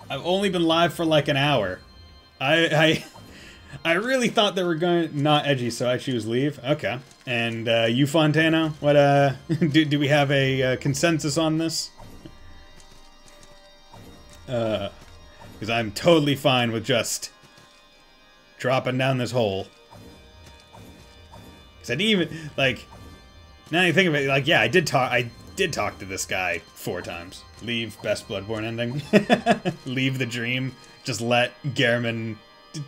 I've only been live for like an hour. I really thought they were going not edgy, so I choose leave. Okay. And you, Fontano, what do we have a consensus on this? Because I'm totally fine with just dropping down this hole. I didn't even, like, now you think of it, like, yeah, I did talk to this guy 4 times. Leave, best Bloodborne ending. Leave the dream. Just let Gehrman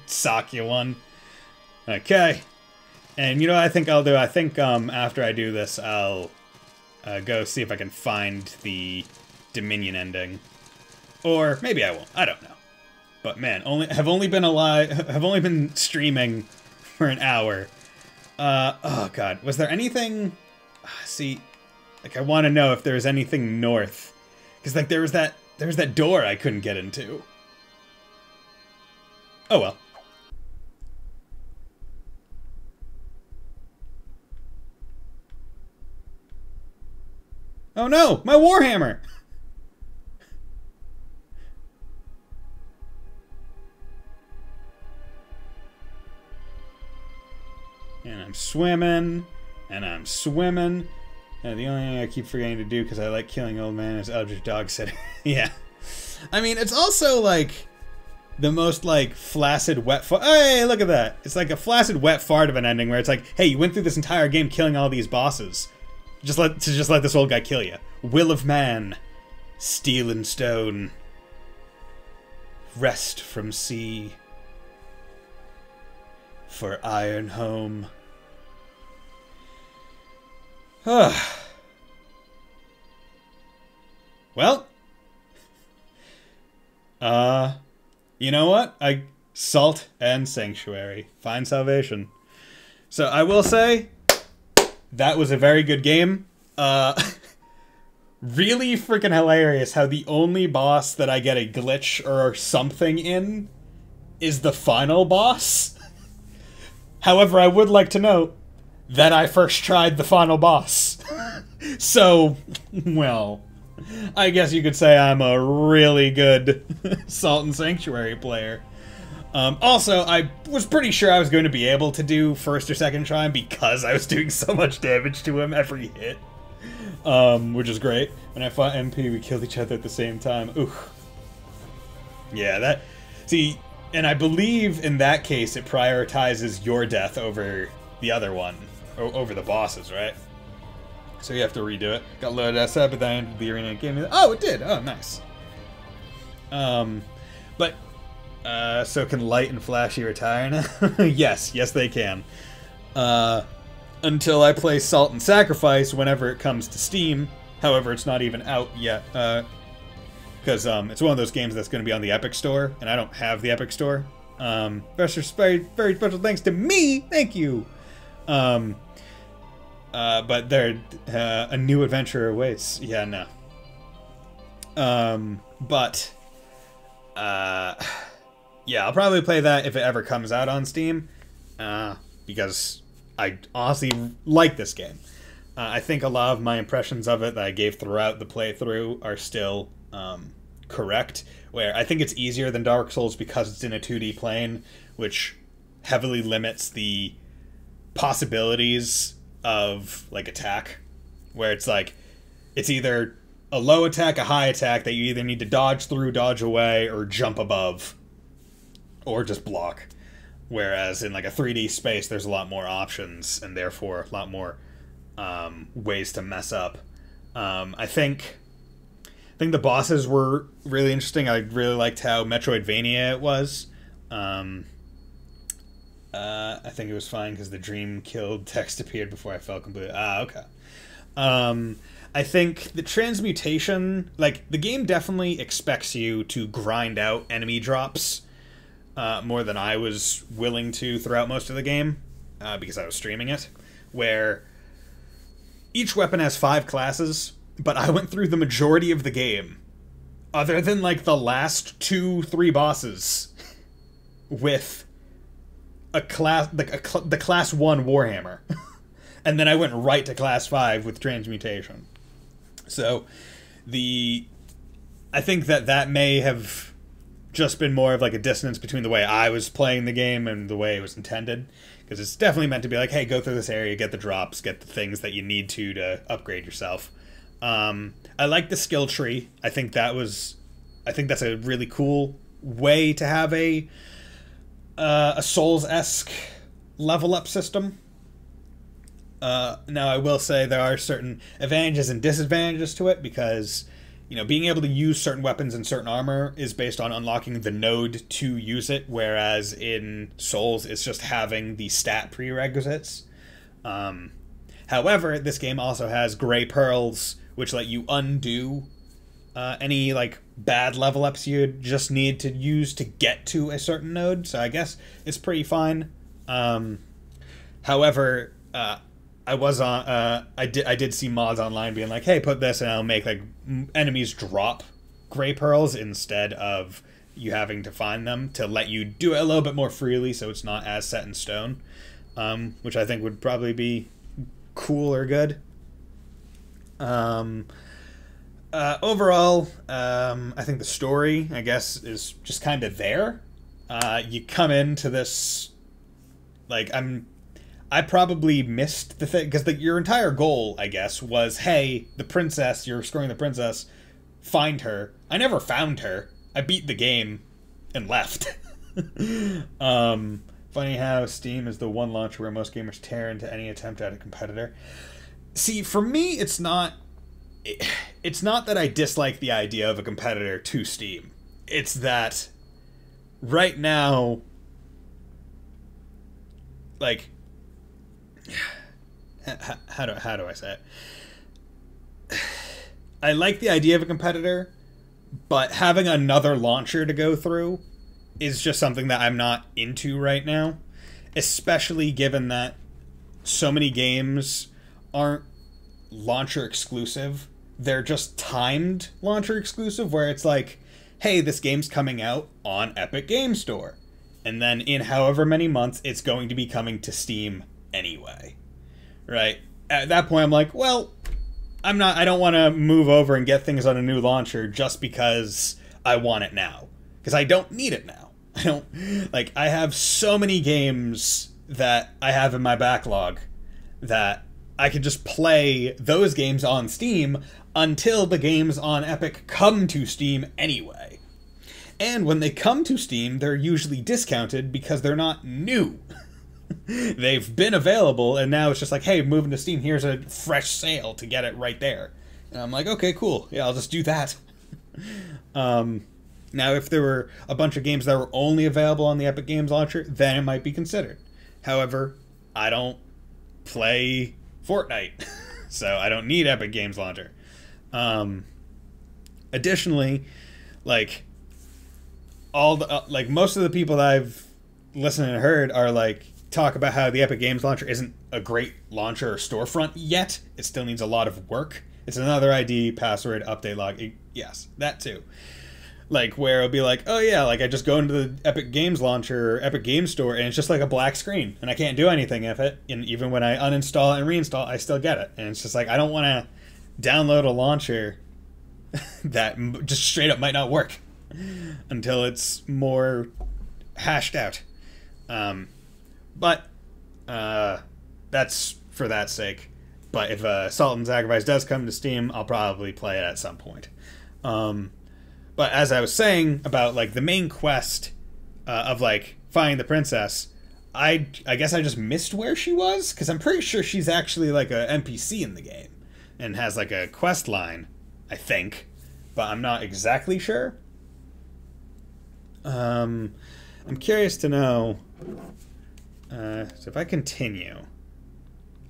sock you one. Okay. And you know what I think I'll do? I think, after I do this, I'll go see if I can find the Dominion ending. Or maybe I won't. I don't know. But man, have only been streaming for an hour. Oh god, was there anything... See, like, I want to know if there's anything north. Because, like, there was that door I couldn't get into. Oh well. Oh no, my Warhammer! And I'm swimming, and I'm swimming. And the only thing I keep forgetting to do because I like killing old man is Eldritch Dog Sitter. Yeah. I mean, it's also like the most like flaccid wet fart. Hey, look at that. It's like a flaccid wet fart of an ending where it's like, hey, you went through this entire game killing all these bosses. Just let this old guy kill you. Will of man, steel and stone, rest from sea. For iron home. Well. You know what? Salt and Sanctuary. Find salvation. So I will say, that was a very good game. Really freaking hilarious how the only boss that I get a glitch or something in is the final boss. However, I would like to note that I first tried the final boss. So, well, I guess you could say I'm a really good Salt and Sanctuary player. Also, I was pretty sure I was going to be able to do first or second try because I was doing so much damage to him every hit. Which is great. When I fought MP, we killed each other at the same time. Ooh. Yeah, that... See... And I believe in that case it prioritizes your death over the other one, over the bosses, right? So you have to redo it. Got loaded us up, but then I entered the arena and gave me. Oh, it did. Oh, nice. So can Light and Flashy retire now? Yes, they can. Until I play Salt and Sacrifice whenever it comes to Steam. However, it's not even out yet. Because it's one of those games that's going to be on the Epic Store, and I don't have the Epic Store. Very special thanks to me. Thank you. But there, a new adventure awaits. Yeah, no. Yeah, I'll probably play that if it ever comes out on Steam, because I honestly like this game. I think a lot of my impressions of it that I gave throughout the playthrough are still correct, where I think it's easier than Dark Souls because it's in a 2D plane, which heavily limits the possibilities of, like, attack, where it's like, it's either a low attack, a high attack that you either need to dodge through, dodge away, or jump above, or just block. Whereas in, like, a 3D space, there's a lot more options, and therefore a lot more ways to mess up. I think the bosses were really interesting. I really liked how Metroidvania it was. I think it was fine because the dream killed text appeared before I fell completely. Okay. I think the transmutation, like, the game definitely expects you to grind out enemy drops more than I was willing to throughout most of the game, because I was streaming it, where each weapon has 5 classes, but I went through the majority of the game, other than, like, the last 2-3 bosses, with a class, like the class 1 Warhammer. And then I went right to class 5 with transmutation. So I think that may have just been more of, like, a dissonance between the way I was playing the game and the way it was intended, because it's definitely meant to be like, hey, go through this area, get the drops, get the things that you need to upgrade yourself. I like the skill tree. I think that's a really cool way to have a Souls-esque level up system. Now I will say there are certain advantages and disadvantages to it, because, you know, being able to use certain weapons and certain armor is based on unlocking the node to use it, whereas in Souls it's just having the stat prerequisites. However, this game also has gray pearls, which let you undo any, like, bad level ups you just need to use to get to a certain node, so I guess it's pretty fine. However, I did see mods online being like, hey, put this and I'll make, like, enemies drop gray pearls instead of you having to find them, to let you do it a little bit more freely so it's not as set in stone, which I think would probably be cool or good. Overall, I think the story, I guess, is just kind of there. You come into this, like, I probably missed the thing, because your entire goal, I guess, was, hey, the princess, you're scoring the princess, find her. I never found her. I beat the game and left. Funny how Steam is the one launcher where most gamers tear into any attempt at a competitor. See, for me, it's not that I dislike the idea of a competitor to Steam. It's that right now, like, how do I say it? I like the idea of a competitor, but having another launcher to go through is just something that I'm not into right now, especially given that so many games aren't launcher exclusive. They're just timed launcher exclusive, where it's like, hey, this game's coming out on Epic Game Store, and then in however many months it's going to be coming to Steam anyway, right? At that point I'm like, well, I don't want to move over and get things on a new launcher just because I want it now, because I don't need it now. I have so many games that I have in my backlog that I could just play those games on Steam until the games on Epic come to Steam anyway. And when they come to Steam, they're usually discounted because they're not new. They've been available, and now it's just like, hey, moving to Steam, here's a fresh sale to get it right there. And I'm like, okay, cool. Yeah, I'll just do that. Now, if there were a bunch of games that were only available on the Epic Games Launcher, then it might be considered. However, I don't play Fortnite, so I don't need Epic Games Launcher. Additionally, like, all the like most of the people that I've listened and heard are like talk about how the Epic Games Launcher isn't a great launcher or storefront yet. It still needs a lot of work. It's another ID, password, update log. Yes, that too. Like, where it'll be like, oh yeah, like I just go into the Epic Games Launcher or Epic Games Store and it's just like a black screen and I can't do anything with it. And even when I uninstall and reinstall, I still get it. And it's just like, I don't want to download a launcher that just straight up might not work until it's more hashed out. But that's for that sake. But if Salt and Sacrifice does come to Steam, I'll probably play it at some point. But as I was saying about like the main quest of like finding the princess, I guess I just missed where she was, because I'm pretty sure she's actually like a NPC in the game and has like a quest line, I think, but I'm not exactly sure. I'm curious to know. So if I continue,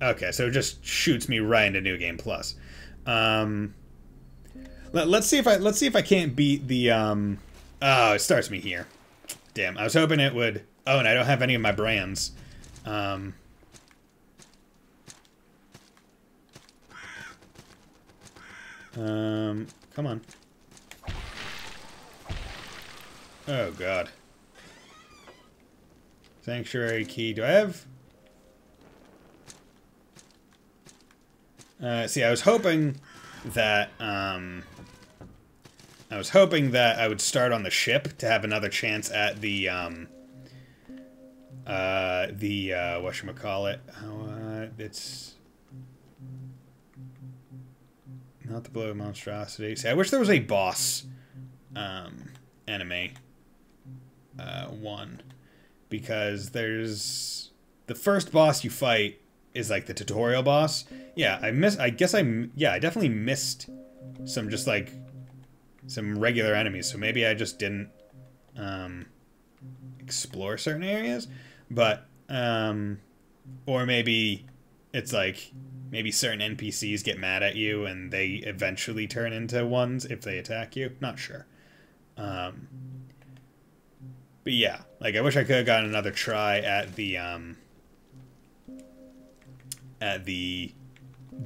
okay, so it just shoots me right into New Game Plus. Let's see if I can't beat the oh, it starts me here. Damn, I was hoping it would. Oh, and I don't have any of my brands. Come on. Oh god. Sanctuary key. Do I have? See, I was hoping that I would start on the ship to have another chance at the whatchamacallit. It's not the Blow of Monstrosity. See, I wish there was a boss enemy one, because there's the first boss you fight is like the tutorial boss. Yeah, I definitely missed some just like some regular enemies, so maybe I just didn't explore certain areas, but or maybe it's like maybe certain NPCs get mad at you and they eventually turn into ones if they attack you. Not sure. But yeah, like I wish I could have gotten another try at the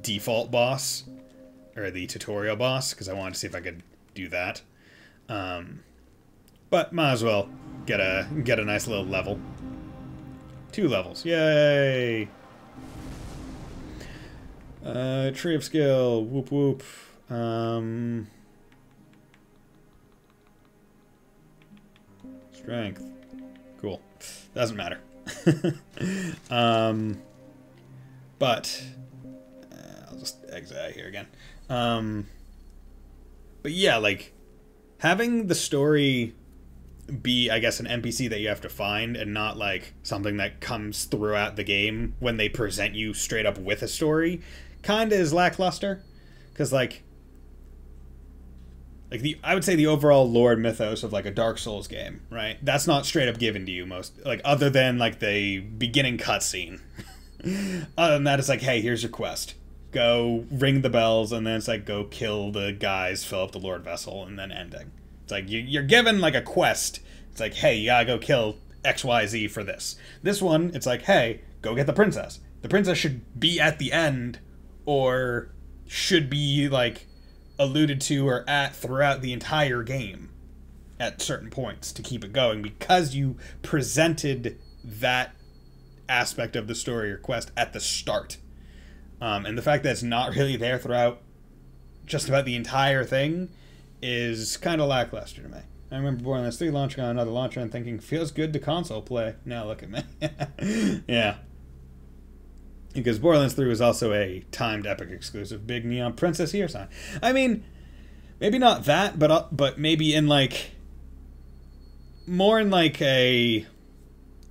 default boss or the tutorial boss, because I wanted to see if I could do that. But might as well get a nice little level. 2 levels, yay! Tree of skill, whoop whoop. Strength, cool. Doesn't matter. But I'll just exit out here again. But yeah, like having the story be, I guess, an NPC that you have to find and not like something that comes throughout the game when they present you straight up with a story kind of is lackluster, because like I would say the overall lore mythos of like a Dark Souls game, right? That's not straight up given to you most, like other than like the beginning cutscene. Other than that, it's like, hey, here's your quest. Go ring the bells, and then it's like, go kill the guys, fill up the Lord Vessel, and then ending. It's like, you're given like a quest. It's like, hey, you gotta go kill XYZ for this. This one, it's like, hey, go get the princess. The princess should be at the end, or should be like alluded to or at throughout the entire game at certain points to keep it going, because you presented that aspect of the story or quest at the start. And the fact that it's not really there throughout just about the entire thing is kind of lackluster to me. I remember Borderlands 3 launching on another launcher and thinking, feels good to console play. Now look at me. Yeah. Because Borderlands 3 was also a timed Epic exclusive. Big neon princess here sign. I mean, maybe not that, but maybe in like more in like a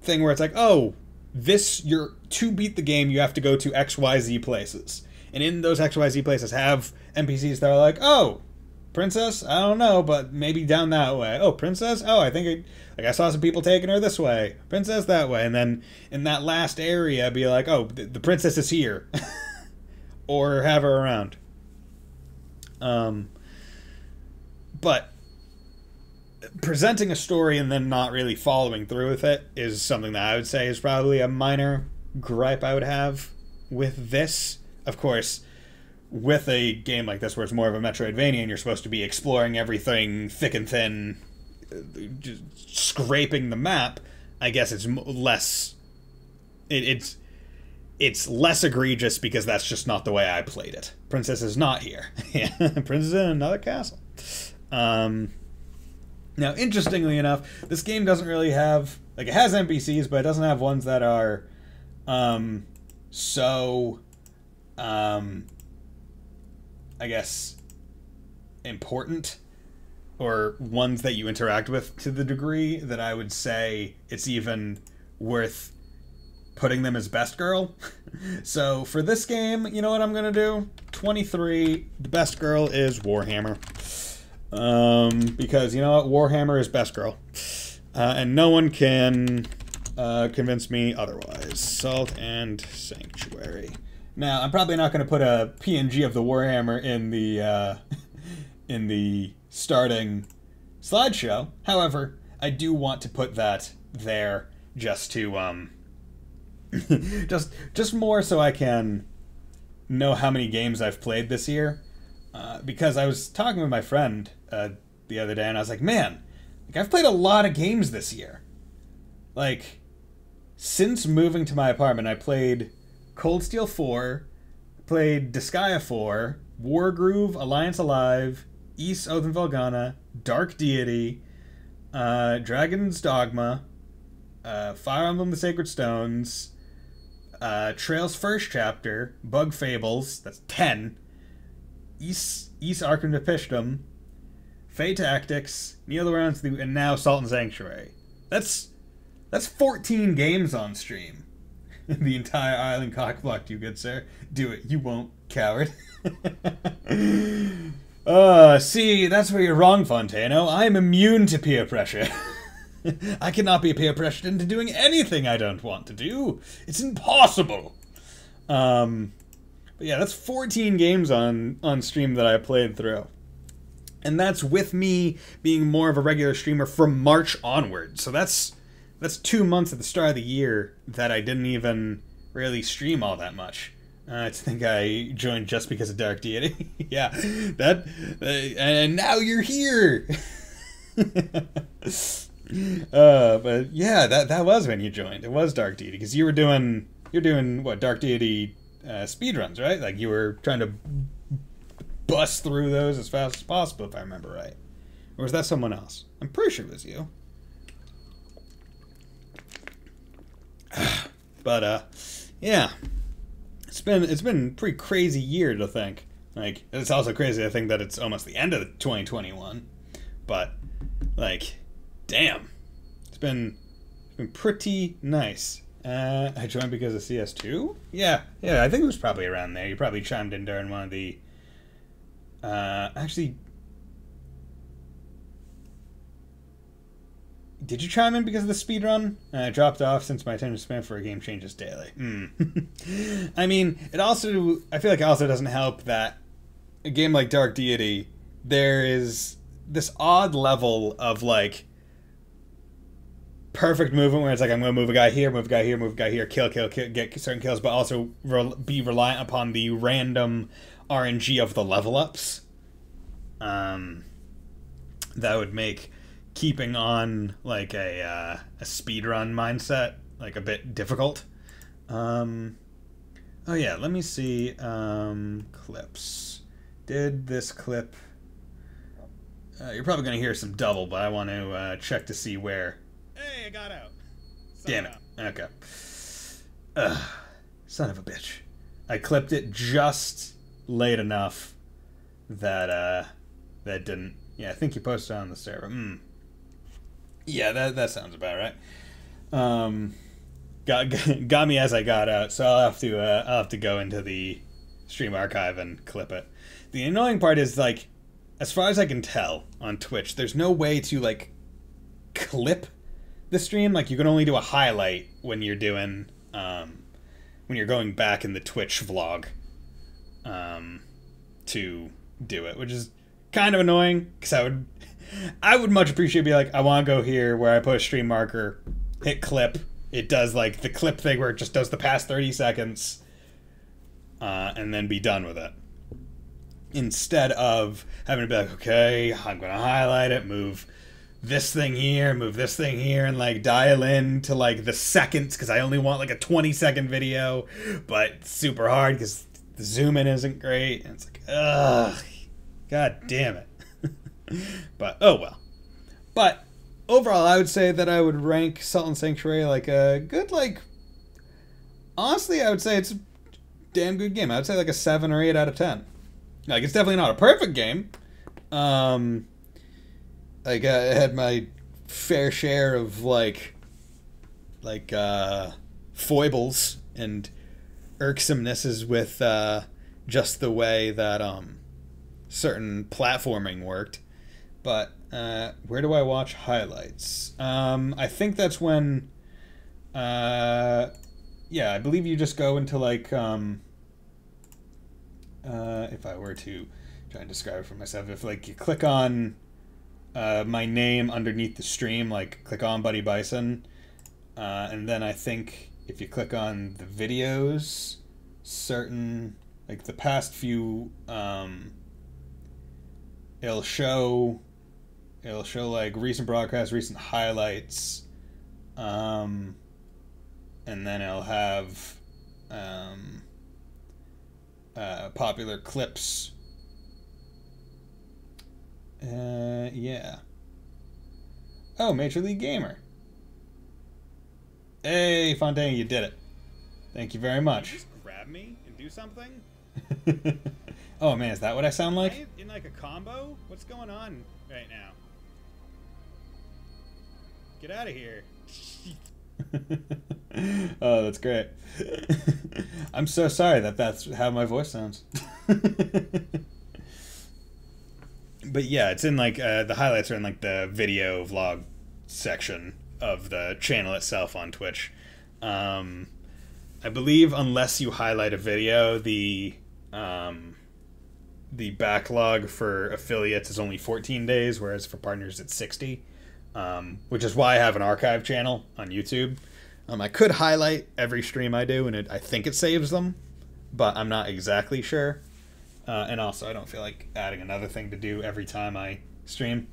thing where it's like, oh, you're to beat the game, you have to go to XYZ places. And in those XYZ places have NPCs that are like, oh, princess? I don't know, but maybe down that way. Oh, princess? Oh, I think I saw some people taking her this way. Princess that way. And then in that last area, be like, oh, the princess is here. Or have her around. But presenting a story and then not really following through with it is something that I would say is probably a minor gripe I would have with this. Of course, with a game like this where it's more of a Metroidvania and you're supposed to be exploring everything thick and thin, just scraping the map, I guess it's less... It's less egregious because that's just not the way I played it. Princess is not here. Princess is in another castle. Now, interestingly enough, this game doesn't really have... Like, it has NPCs, but it doesn't have ones that are I guess, important, or ones that you interact with to the degree that I would say it's even worth putting them as best girl. So for this game, you know what I'm going to do? 23, the best girl is Warhammer. Because, you know what? Warhammer is best girl. And no one can convince me otherwise. Salt and Sanctuary. Now, I'm probably not going to put a PNG of the Warhammer in the starting slideshow. However, I do want to put that there just to just more so I can know how many games I've played this year. Because I was talking with my friend the other day, and I was like, man, like, I've played a lot of games this year. Like, since moving to my apartment, I played Cold Steel 4, played Disgaea 4, Wargroove, Alliance Alive, Ys Oath and Volgana, Dark Deity, Dragon's Dogma, Fire Emblem The Sacred Stones, Trails First Chapter, Bug Fables, that's 10, Ys Arkham Nepishtim, Fate Tactics, Neil Around, and now Salt and Sanctuary. That's 14 games on stream. The entire island cockblocked you, good sir. Do it. You won't, coward. See, that's where you're wrong, Fontano. I'm immune to peer pressure. I cannot be peer pressured into doing anything I don't want to do. It's impossible. But yeah, that's 14 games on stream that I played through. And that's with me being more of a regular streamer from March onward. So that's 2 months at the start of the year that I didn't even really stream all that much. I think I joined just because of Dark Deity. Yeah, and now you're here. But yeah, that was when you joined. It was Dark Deity because you're doing what, Dark Deity speedruns, right? Like you were trying to bust through those as fast as possible, if I remember right. Or was that someone else? I'm pretty sure it was you. But yeah, it's been a pretty crazy year to think. Like, it's also crazy to think that it's almost the end of 2021. But like, damn, it's been pretty nice. I joined because of CS2. Yeah, I think it was probably around there. You probably chimed in during one of the. Actually, did you chime in because of the speedrun? I dropped off since my attention span for a game changes daily. I mean, I feel like it also doesn't help that a game like Dark Deity, there is this odd level of, like, perfect movement where it's like, I'm going to move a guy here, move a guy here, move a guy here, kill, get certain kills, but also be reliant upon the random RNG of the level ups. That would make keeping on like a speedrun mindset like a bit difficult. Oh yeah, let me see. Clips. Did this clip? You're probably gonna hear some double, but I want to check to see where. Hey, I got out. Damn it. Okay. Son of a bitch. I clipped it just late enough that that didn't. Yeah, I think you posted it on the server. Yeah, that sounds about right. Um, got me as I got out, so I'll have to go into the stream archive and clip it. The annoying part is like, as far as I can tell on Twitch, there's no way to like clip the stream. Like you can only do a highlight when you're doing when you're going back in the Twitch vlog to do it, which is kind of annoying because I would much appreciate be like, I want to go here where I put a stream marker, hit clip. It does like the clip thing where it just does the past 30 seconds and then be done with it. Instead of having to be like, okay, I'm going to highlight it, move this thing here, and like dial in to like the seconds because I only want like a 20-second video, but it's super hard because the zoom in isn't great. And it's like, ugh, god damn it. But oh well. But overall, I would say that I would rank Salt and Sanctuary like a good, like, honestly, I would say it's a damn good game. I would say like a 7 or 8 out of 10. Like, it's definitely not a perfect game. Like, I had my fair share of, like foibles and irksomenesses with, just the way that, certain platforming worked. But, where do I watch highlights? I think that's when, yeah, I believe you just go into, like, if I were to try and describe it for myself, if, like, you click on my name underneath the stream, like, click on Buddy Bison, and then I think if you click on the videos, certain, like, the past few, it'll show, like, recent broadcasts, recent highlights, and then it'll have, popular clips. Yeah. Oh, Major League Gamer. Hey, Fontaine, you did it. Thank you very much. Can you just grab me and do something? Oh man, is that what I sound like? Am I in like a combo? What's going on right now? Get out of here. Oh, that's great. I'm so sorry that that's how my voice sounds. But yeah, it's in like the highlights are in like the video vlog section of the channel itself on Twitch. I believe unless you highlight a video, the backlog for affiliates is only 14 days, whereas for partners it's 60. Which is why I have an archive channel on YouTube. I could highlight every stream I do, and I think it saves them, but I'm not exactly sure. And also, I don't feel like adding another thing to do every time I stream.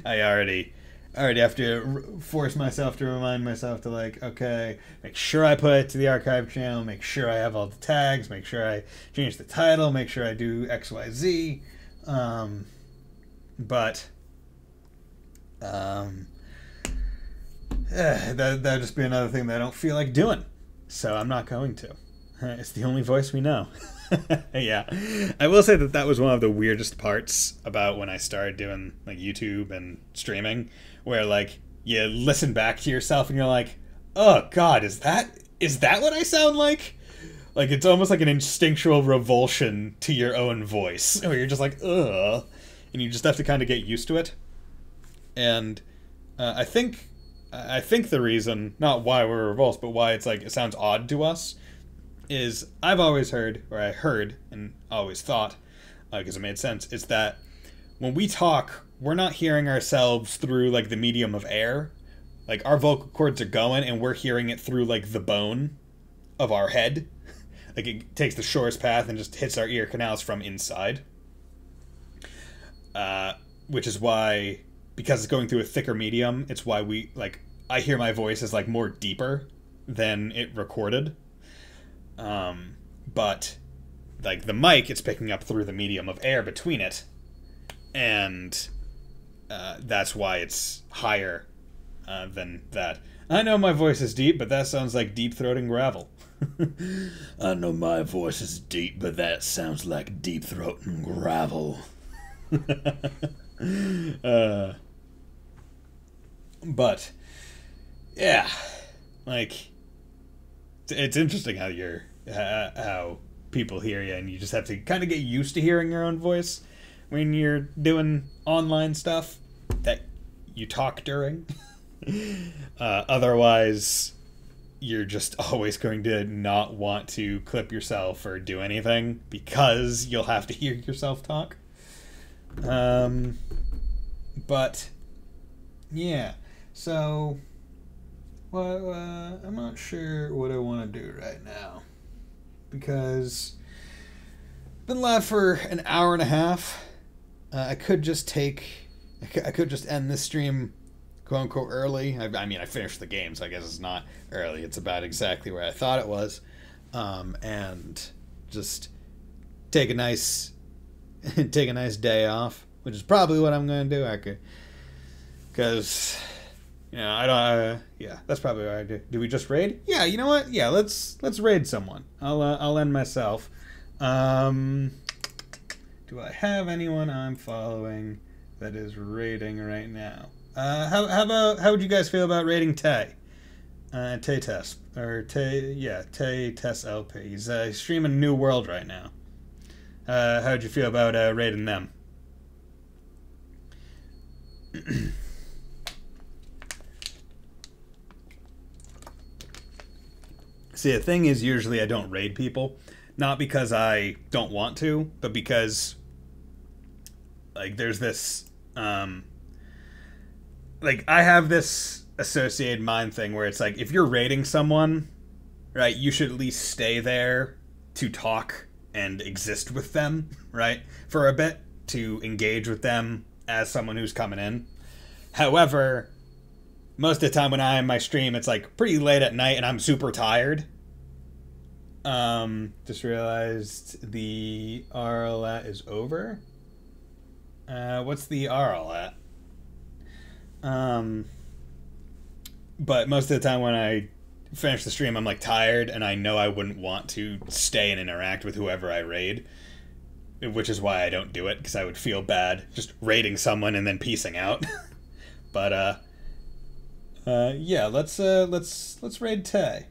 I already have to force myself to remind myself to, like, okay, make sure I put it to the archive channel, make sure I have all the tags, make sure I change the title, make sure I do X, Y, Z. That'd just be another thing that I don't feel like doing. So I'm not going to. It's the only voice we know. Yeah. I will say that was one of the weirdest parts about when I started doing like YouTube and streaming, where like you listen back to yourself and you're like, oh god, is that what I sound like? Like it's almost like an instinctual revulsion to your own voice, where you're just like, ugh, and you just have to kind of get used to it. And I think the reason, not why we're revulsed, but why it's like it sounds odd to us, is I've always heard, or I heard and always thought, because it made sense, is that when we talk, we're not hearing ourselves through like the medium of air. Like our vocal cords are going, and we're hearing it through like the bone of our head. Like it takes the shortest path and just hits our ear canals from inside. Which is why, because it's going through a thicker medium, it's why I hear my voice as like more deeper than it recorded. But like the mic, it's picking up through the medium of air between it, and that's why it's higher than that. I know my voice is deep, but that sounds like deep-throating gravel. I know my voice is deep, but that sounds like deep-throating gravel. But yeah, like it's interesting how how people hear you, and you just have to kind of get used to hearing your own voice when you're doing online stuff that you talk during. Otherwise, you're just always going to not want to clip yourself or do anything because you'll have to hear yourself talk. But yeah, so well, I'm not sure what I want to do right now because I've been live for an hour and a half. I could just end this stream, quote unquote, early. I mean, I finished the game, so I guess it's not early. It's about exactly where I thought it was, and just take a nice day off, which is probably what I'm gonna do. Because I don't. Yeah, that's probably what I do. Do we just raid? Yeah, you know what? Yeah, let's raid someone. I'll end myself. Do I have anyone I'm following that is raiding right now? How would you guys feel about raiding Tay? Tay Tess Tay Tess LP. He's streaming New World right now. How'd you feel about raiding them? See, the thing is, usually I don't raid people, not because I don't want to, but because like there's this like I have this associated mind thing where it's like if you're raiding someone, right, you should at least stay there to talk and exist with them, right, for a bit, to engage with them as someone who's coming in. However, most of the time when I am my stream, it's like pretty late at night and I'm super tired. Just realized the RLAT is over. What's the RLAT? But most of the time when I finish the stream, I'm like tired and I know I wouldn't want to stay and interact with whoever I raid, which is why I don't do it, because I would feel bad just raiding someone and then peacing out. But yeah, let's raid Tay.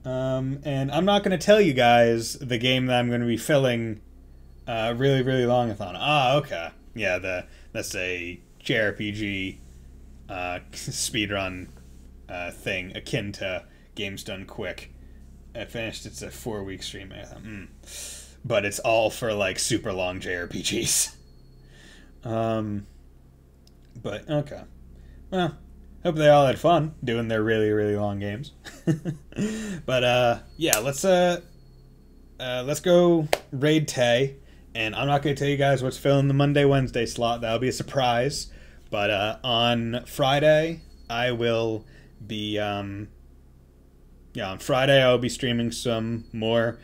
And I'm not going to tell you guys the game that I'm going to be filling really, really long-a-thon. Ah, okay. Yeah, that's a JRPG speedrun thing akin to Games Done Quick. I finished, it's a 4-week stream. I thought, but it's all for like super long JRPGs. But okay. Well, hope they all had fun doing their really, really long games. But yeah, let's go raid Tay, and I'm not gonna tell you guys what's filling the Monday Wednesday slot. That'll be a surprise. But on Friday I will be on Friday I'll be streaming some more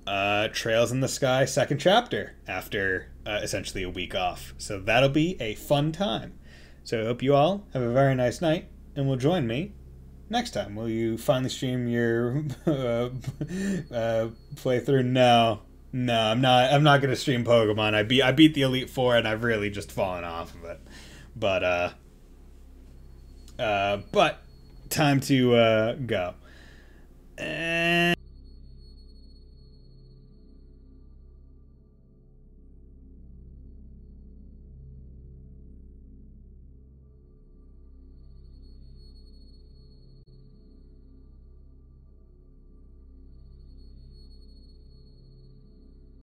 Trails in the Sky second chapter after essentially a week off. So that'll be a fun time. So I hope you all have a very nice night, and will join me next time. Will you finally stream your playthrough? No, I'm not gonna stream Pokemon. I beat the Elite Four, and I've really just fallen off of it. But time to go.